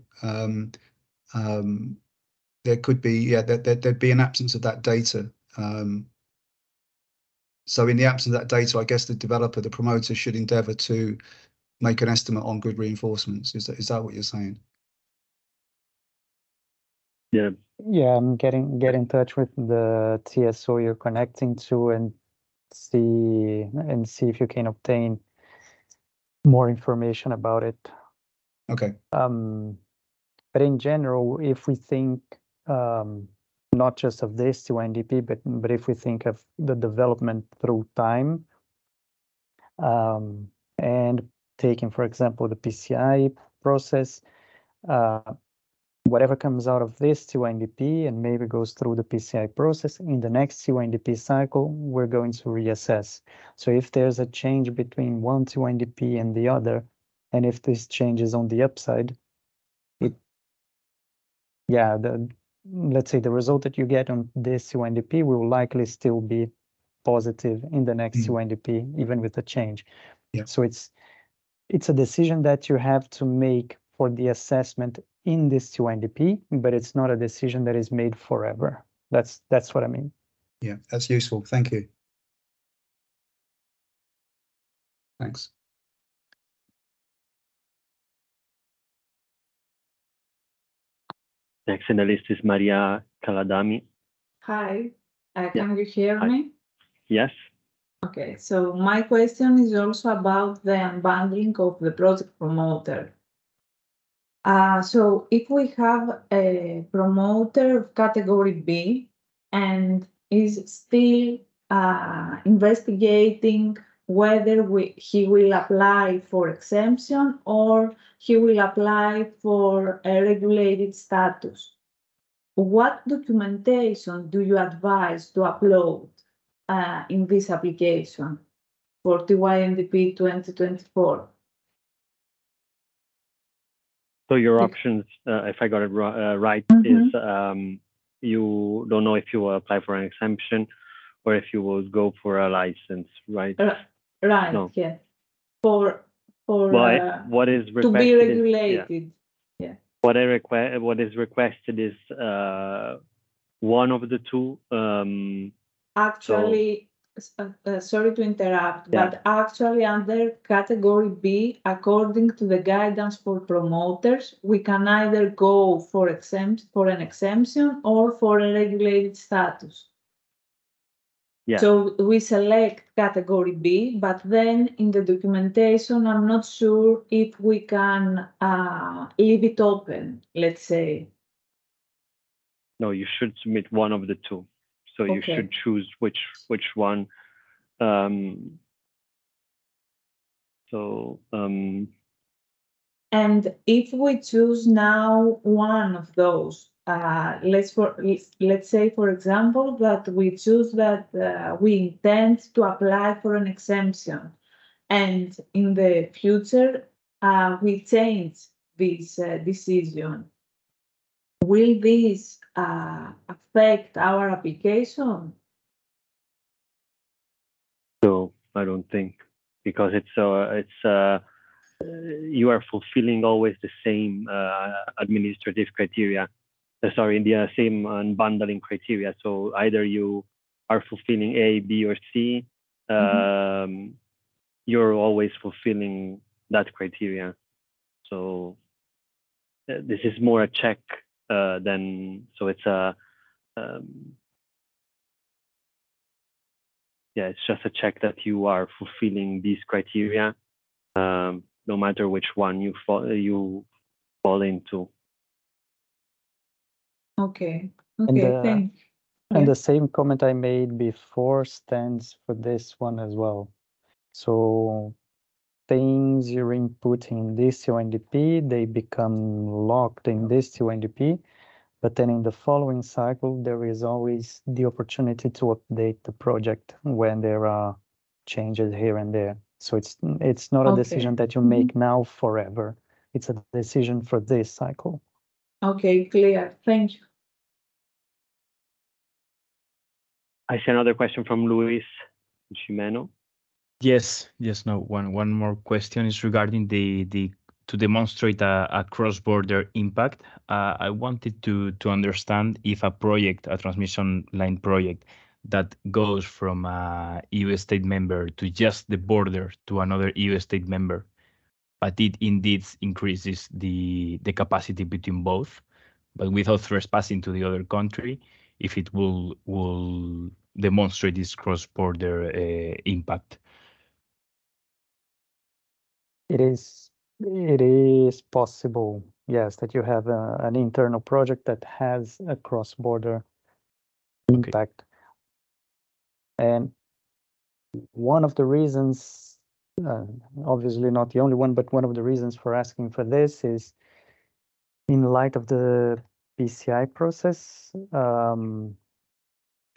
there could be, there'd be an absence of that data. So in the absence of that data, I guess the developer, the promoter, should endeavour to make an estimate on grid reinforcements. Is that what you're saying? Yeah. Yeah, I'm get in touch with the TSO you're connecting to and see if you can obtain more information about it. Okay. But in general, if we think not just of this TYNDP, but if we think of the development through time, and taking, for example, the PCI process, whatever comes out of this TYNDP and maybe goes through the PCI process, in the next TYNDP cycle, we're going to reassess. So if there's a change between one TYNDP and the other, and if this change is on the upside, let's say the result that you get on this TYNDP will likely still be positive in the next TYNDP, even with the change. Yeah. So it's a decision that you have to make for the assessment in this TYNDP, but it's not a decision that is made forever. That's what I mean. Yeah, that's useful. Thank you. Thanks. Next in the list is Maria Caladami. Hi, can you hear me? Yes. Okay, so my question is also about the unbundling of the project promoter. So if we have a promoter of category B and is still investigating whether he will apply for exemption or he will apply for a regulated status, what documentation do you advise to upload in this application for TYNDP 2024? So your options, if I got it right, is you don't know if you will apply for an exemption or if you will go for a license, right? Right. No. Yeah. For what is requested to be regulated. Yeah. What is requested is one of the two. Actually, sorry to interrupt, but actually under category B, according to the guidance for promoters, we can either go for an exemption or for a regulated status. Yeah. So we select category B, but then in the documentation, I'm not sure if we can leave it open, let's say. No, you should submit one of the two. So you should choose which one. And if we choose now one of those, let's say, for example, that we choose that we intend to apply for an exemption, and in the future we change this decision. Will this affect our application? No, I don't think, because you are fulfilling always the same administrative criteria. The same unbundling criteria. So either you are fulfilling A, B, or C, you're always fulfilling that criteria. So this is more a check than, so it's it's just a check that you are fulfilling these criteria, no matter which one you fall into. Okay. And the same comment I made before stands for this one as well. So things you're inputting in this TYNDP, they become locked in this TYNDP, but then in the following cycle, there is always the opportunity to update the project when there are changes here and there. So it's not a decision that you make now forever. It's a decision for this cycle. Okay, clear. Thank you. I see another question from Luis Jimeno. Yes. No, one more question is regarding to demonstrate a cross-border impact. I wanted to understand if a transmission line project that goes from a EU state member to just the border to another EU state member, but it indeed increases the capacity between both, but without trespassing to the other country, if it will demonstrate this cross-border impact. It is possible, yes, that you have an internal project that has a cross-border impact. And one of the reasons, obviously not the only one, but one of the reasons for asking for this is in light of the PCI process, to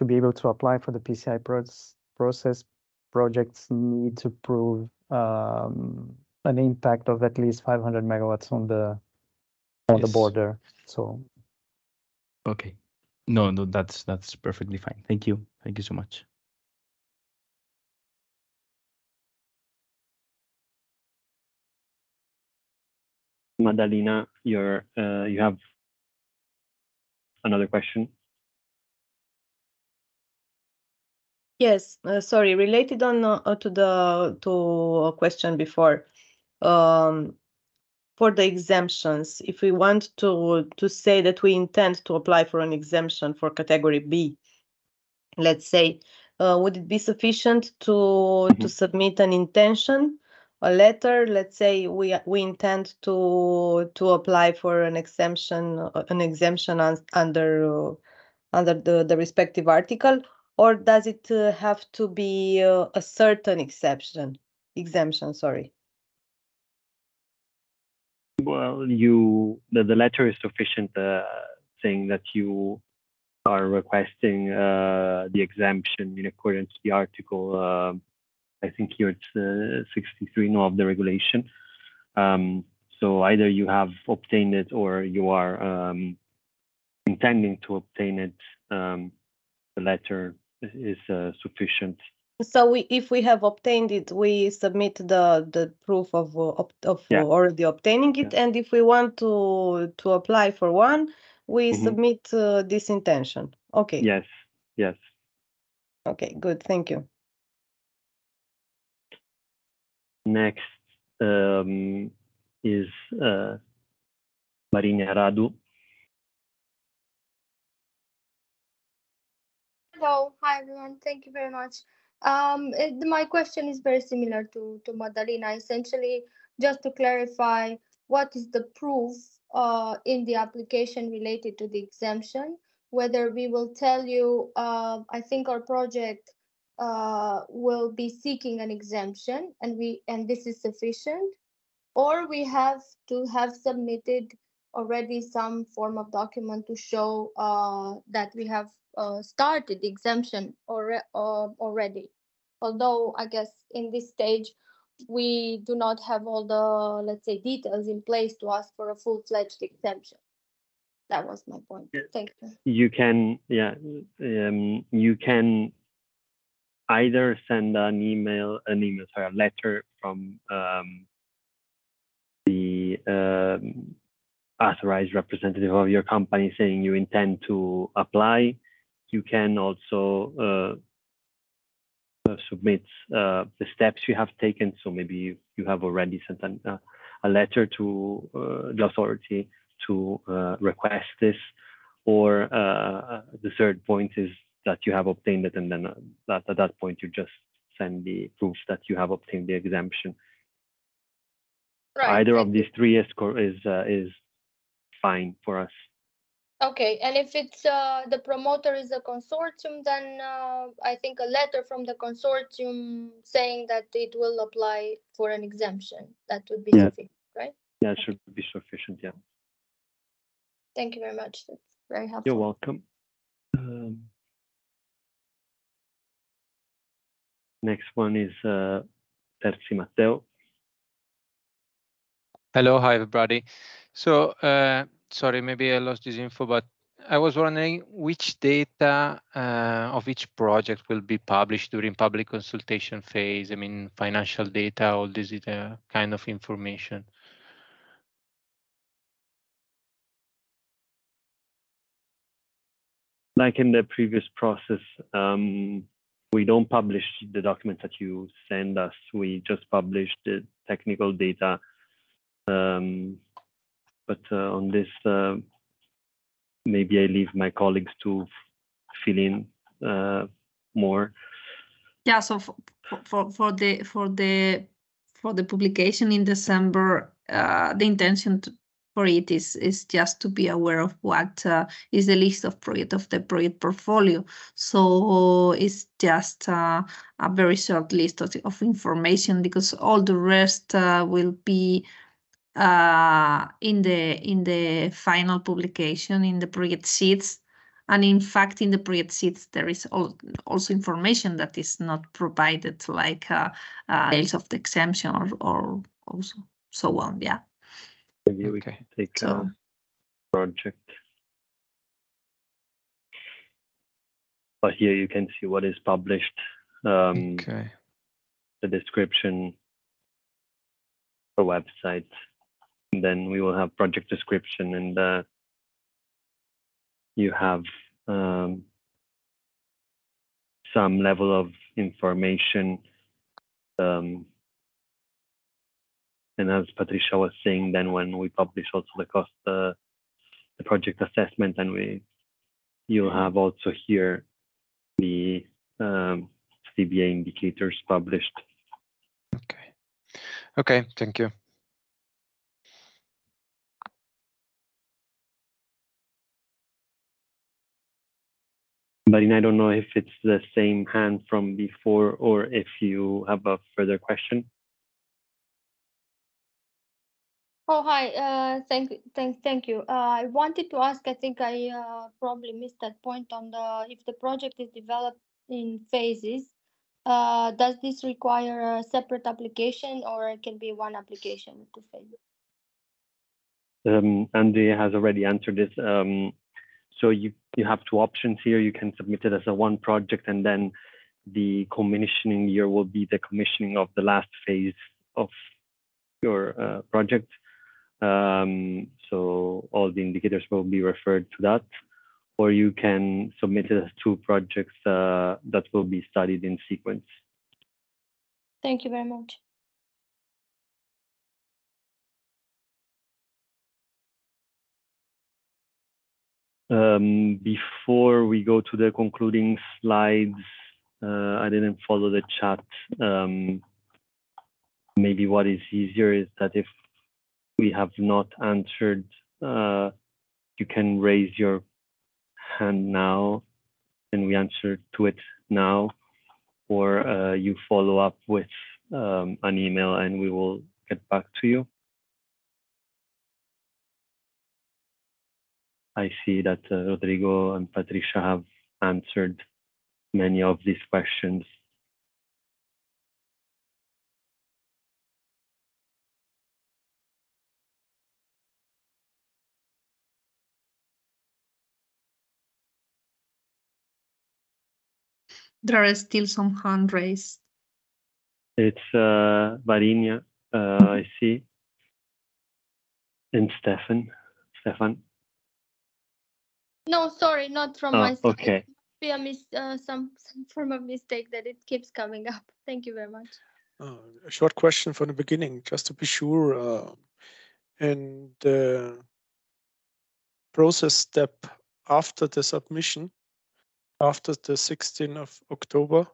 be able to apply for the PCI process, projects need to prove an impact of at least 500 megawatts on the border. So okay, no, that's perfectly fine. Thank you so much. Madalena, you have another question? Yes, sorry, related on to a question before. For the exemptions, if we want to say that we intend to apply for an exemption for category B, let's say, would it be sufficient to submit an intention, a letter? Let's say we intend to apply for an exemption under the respective article, or does it have to be a certain exemption? Sorry. Well, the letter is sufficient, saying that you are requesting the exemption in accordance to the article. I think here it's 63 of the regulation. So either you have obtained it or you are intending to obtain it. The letter is sufficient. So if we have obtained it, we submit the proof of already obtaining it, and if we want to apply for one, we submit this intention. Okay. Yes. Yes. Okay. Good. Thank you. Next is Marina Radu. Hello, hi everyone. Thank you very much. My question is very similar to Madalena. Essentially, just to clarify, what is the proof in the application related to the exemption? Whether we will tell you, I think our project will be seeking an exemption, and this is sufficient, or we have to have submitted already some form of document to show that we have started the exemption already. Although I guess in this stage, we do not have all the, let's say, details in place to ask for a full-fledged exemption. That was my point. Thank you. You can, you can either send a letter from the authorized representative of your company saying you intend to apply. You can also submit the steps you have taken. So maybe you have already sent a letter to the authority to request this, or the third point is that you have obtained it, and then at that point you just send the proof that you have obtained the exemption. Right, either of these three is fine for us. Okay, and if it's the promoter is a consortium, then I think a letter from the consortium saying that it will apply for an exemption, that would be sufficient, right? Yeah, it should be sufficient, yeah. Thank you very much. That's very helpful. You're welcome. Next one is Terzi Matteo. Hello, hi everybody. So sorry, maybe I lost this info, but I was wondering which data of each project will be published during public consultation phase. I mean, financial data, all this kind of information. Like in the previous process, we don't publish the documents that you send us. We just publish the technical data. But on this, maybe I leave my colleagues to fill in more. Yeah. So for the publication in December, the intention for it is just to be aware of what is the list of the project portfolio. So it's just a very short list of information, because all the rest will be in the final publication in the project sheets. And in fact, in the project sheets, there is also information that is not provided, like details of the exemption or also so on. Yeah. Maybe we can take a project. But here you can see what is published. The description, the website, And then we will have project description, and you have some level of information. And as Patricia was saying, then when we publish also the cost, the project assessment, and you'll have also here the CBA indicators published. Okay. Okay, thank you. Marina, I don't know if it's the same hand from before or if you have a further question. Oh, hi. Thank you. I wanted to ask, I think I probably missed that point on if the project is developed in phases, does this require a separate application, or it can be one application with two phases? Andrea has already answered this. So you have two options here. You can submit it as a one project, and then the commissioning year will be the commissioning of the last phase of your project. So all the indicators will be referred to that, or you can submit it as two projects that will be studied in sequence. Thank you very much. Before we go to the concluding slides, I didn't follow the chat. Maybe what is easier is that if we have not answered, you can raise your hand now and we answer to it now, or you follow up with an email and we will get back to you. I see that Rodrigo and Patricia have answered many of these questions. There are still some hand raised. It's Varinia, I see, and Stefan. No, sorry, not from my side. Okay. Be some form of mistake that it keeps coming up. Thank you very much. A short question from the beginning, just to be sure. In the process step after the submission, after the 16th of October,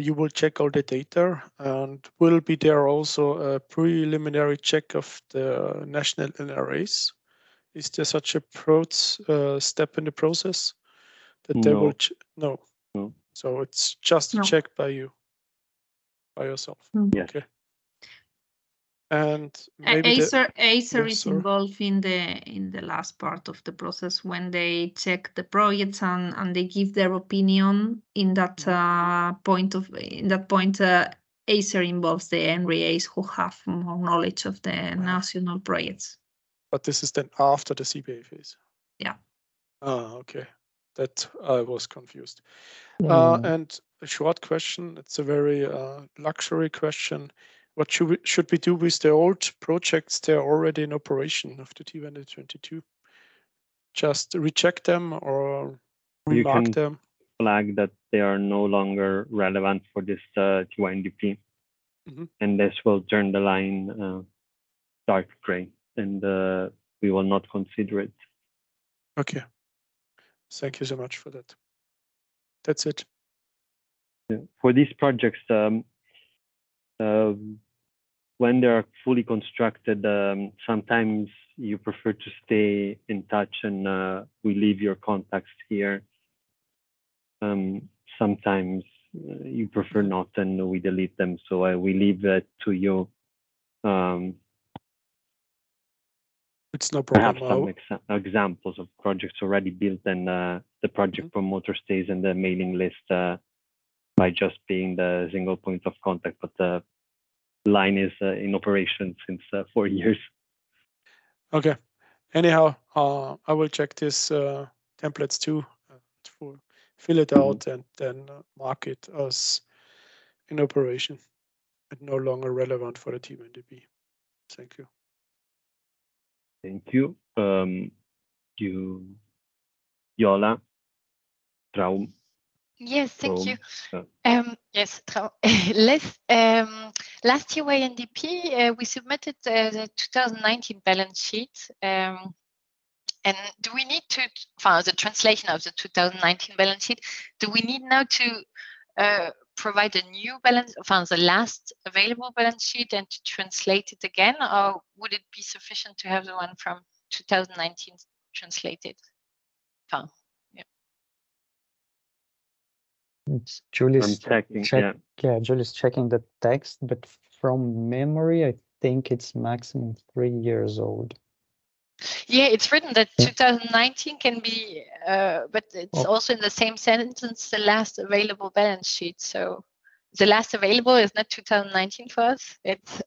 you will check all the data, and will be there also a preliminary check of the national NRAs? Is there such a step in the process that they will? No. So it's just a check by you, by yourself. Yes. Okay. And maybe Acer is involved in the last part of the process when they check the projects and they give their opinion. In that point, Acer involves the NRAs who have more knowledge of the national projects. But this is then after the CBA phase. Yeah. Okay. That I was confused. And a short question. It's a very luxury question. What should we do with the old projects? They're already in operation of the TYNDP. Just reject them or remark them? Flag that they are no longer relevant for this TYNDP. And this will turn the line dark gray, and we will not consider it. Okay. Thank you so much for that. That's it. For these projects, when they are fully constructed, sometimes you prefer to stay in touch, and we leave your contacts here. Sometimes you prefer not, and we delete them. So we leave it to you. It's no problem. I have some examples of projects already built, and the project promoter stays in the mailing list by just being the single point of contact. But the line is in operation since 4 years. Okay. Anyhow, I will check this templates too, fill it out, and then mark it as in operation and no longer relevant for the TYNDP. Thank you. Thank you. Yola, Traum. Yes, thank you. Traum. Yes, last TYNDP, we submitted the 2019 balance sheet. And do we need to, for the translation of the 2019 balance sheet, do we need now to provide a new balance, for the last available balance sheet and to translate it again, or would it be sufficient to have the one from 2019 translated? Yeah. It's Julie's checking. Yeah, Julie's checking the text, but from memory, I think it's maximum 3 years old. Yeah, it's written that 2019 can be, but it's also in the same sentence, the last available balance sheet. So the last available is not 2019 for us. It's,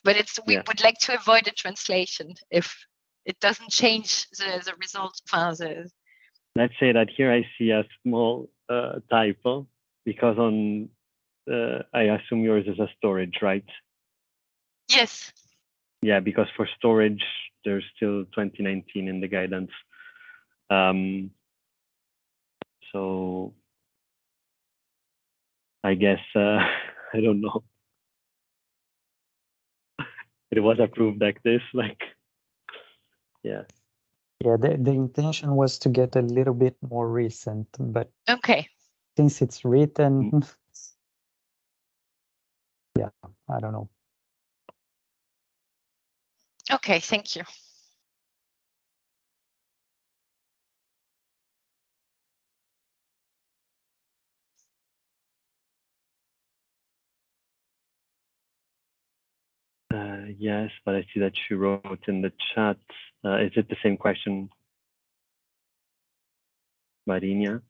but it's we would like to avoid a translation if it doesn't change the result. Let's say that here I see a small typo because on I assume yours is a storage, right? Yes. Yeah, because for storage, there's still 2019 in the guidance. So I guess, I don't know. It was approved like this, like, yeah. Yeah, the intention was to get a little bit more recent, but okay, since it's written, yeah, I don't know. Okay, thank you. Yes, but I see that she wrote in the chat. Is it the same question, Marinia?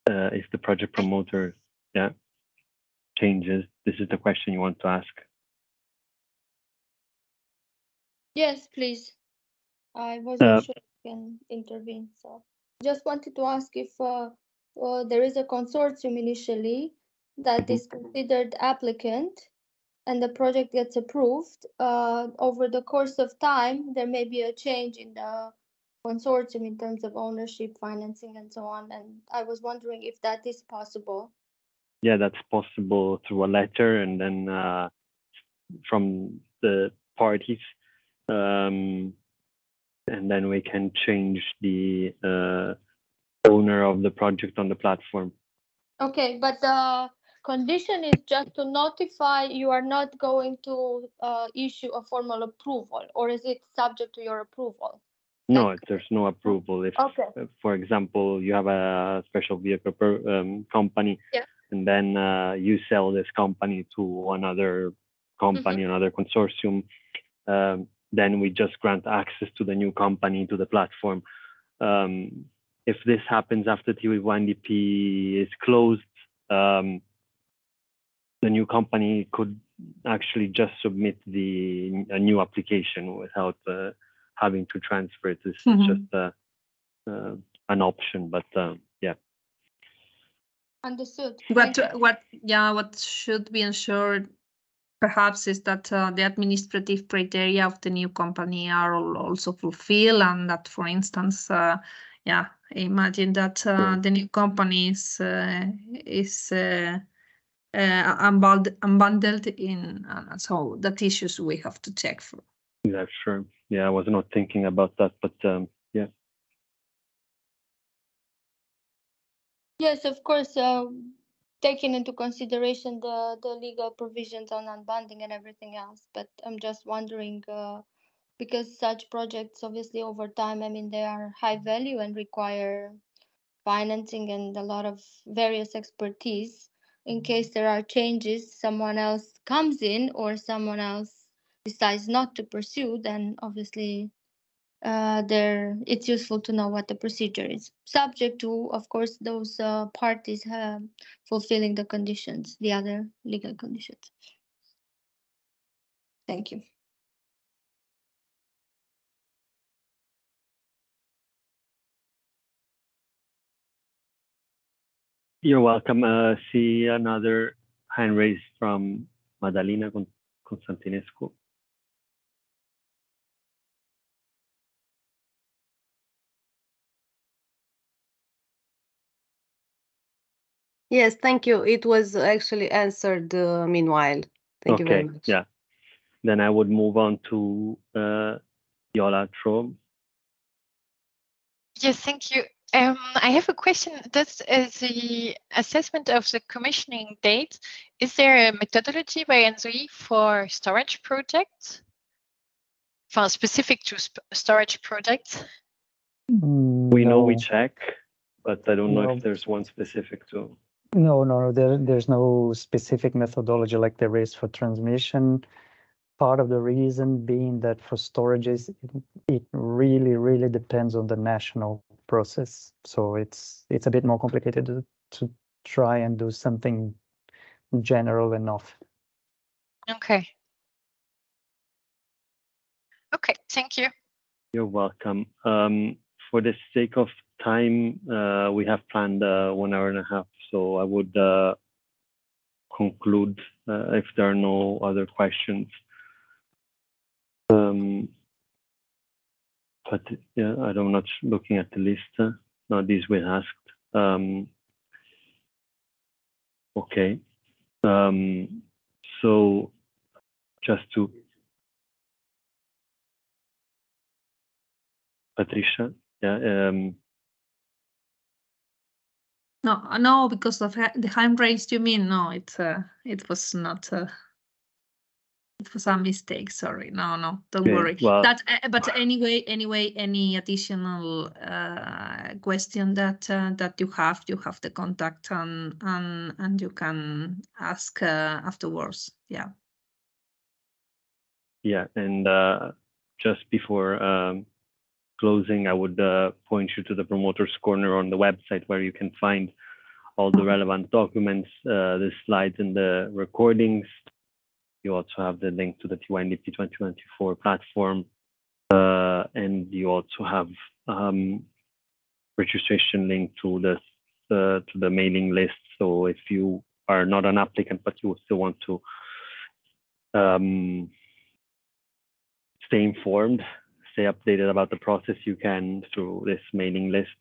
If the project promoter, changes, this is the question you want to ask? Yes, please. I wasn't sure I can intervene, so just wanted to ask if there is a consortium initially that is considered applicant and the project gets approved. Over the course of time, there may be a change in the consortium in terms of ownership, financing, and so on. And I was wondering if that is possible. Yeah, that's possible through a letter and then from the parties. And then we can change the owner of the project on the platform. Okay, but the condition is just to notify you are not going to issue a formal approval, or is it subject to your approval? No, there's no approval. If, for example, you have a special vehicle company, and then you sell this company to another company, another consortium, then we just grant access to the new company, to the platform. If this happens after TYNDP is closed, the new company could actually just submit a new application without having to transfer it. This is just an option, but yeah. Understood. What should be ensured perhaps is that the administrative criteria of the new company are also fulfilled, and that, for instance, imagine that the new company is unbundled in, so that issues we have to check for. Yeah, sure. Yeah, I was not thinking about that, but yeah. Yes, of course. Taking into consideration the legal provisions on unbundling and everything else, but I'm just wondering because such projects obviously over time, I mean, they are high value and require financing and a lot of various expertise. In case there are changes, someone else comes in or someone else decides not to pursue, then obviously it's useful to know what the procedure is, subject to, of course, those parties fulfilling the conditions, the other legal conditions. Thank you. You're welcome. See another hand raised from Madalina Constantinescu. Yes, thank you. It was actually answered meanwhile. Thank you very much. Yeah. Then I would move on to Yola Tro. Yes, thank you. I have a question. That's the assessment of the commissioning date. Is there a methodology by ENTSO-E for storage projects? For specific to storage projects? We know we check, but I don't know if there's one specific to. No, there's no specific methodology like there is for transmission. Part of the reason being that for storages, it really depends on the national process. So it's a bit more complicated to try and do something general enough. Okay. Okay, thank you. You're welcome. For the sake of time, we have planned 1 hour and a half, so I would conclude if there are no other questions. But yeah, I'm not looking at the list. No, these were asked. Okay. So just to Patricia, yeah. No, because of the hand raised, you mean? No, it was not. It was a mistake. Sorry. No, don't worry. Well, but anyway, any additional question that you have the contact and you can ask afterwards. Yeah. Yeah, and just before closing, I would point you to the Promoter's Corner on the website where you can find all the relevant documents, the slides and the recordings. You also have the link to the TYNDP 2024 platform, and you also have registration link to the mailing list. So if you are not an applicant but you still want to stay informed, stay updated about the process, you can through this mailing list.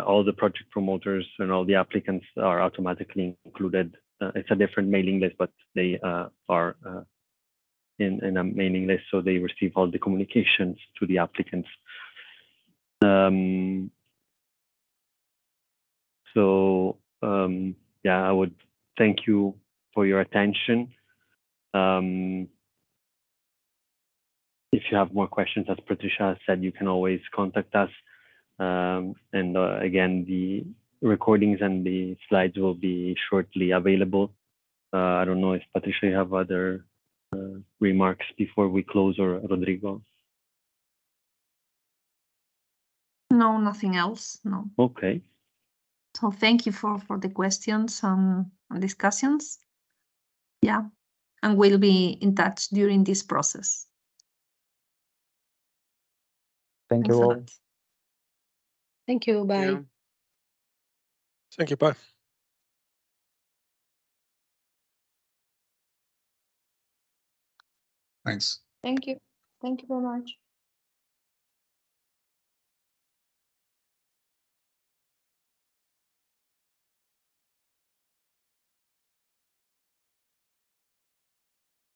All the project promoters and all the applicants are automatically included. It's a different mailing list, but they are in a mailing list, so they receive all the communications to the applicants. Yeah, I would thank you for your attention. If you have more questions, as Patricia said, you can always contact us. And again, the recordings and the slides will be shortly available. I don't know if Patricia, you have other remarks before we close, or Rodrigo? No, nothing else. No. Okay. So thank you for the questions and discussions. Yeah, and we'll be in touch during this process. Thank you all. Thank you. Bye. Thank you. Bye. Thanks. Thank you. Thank you very much.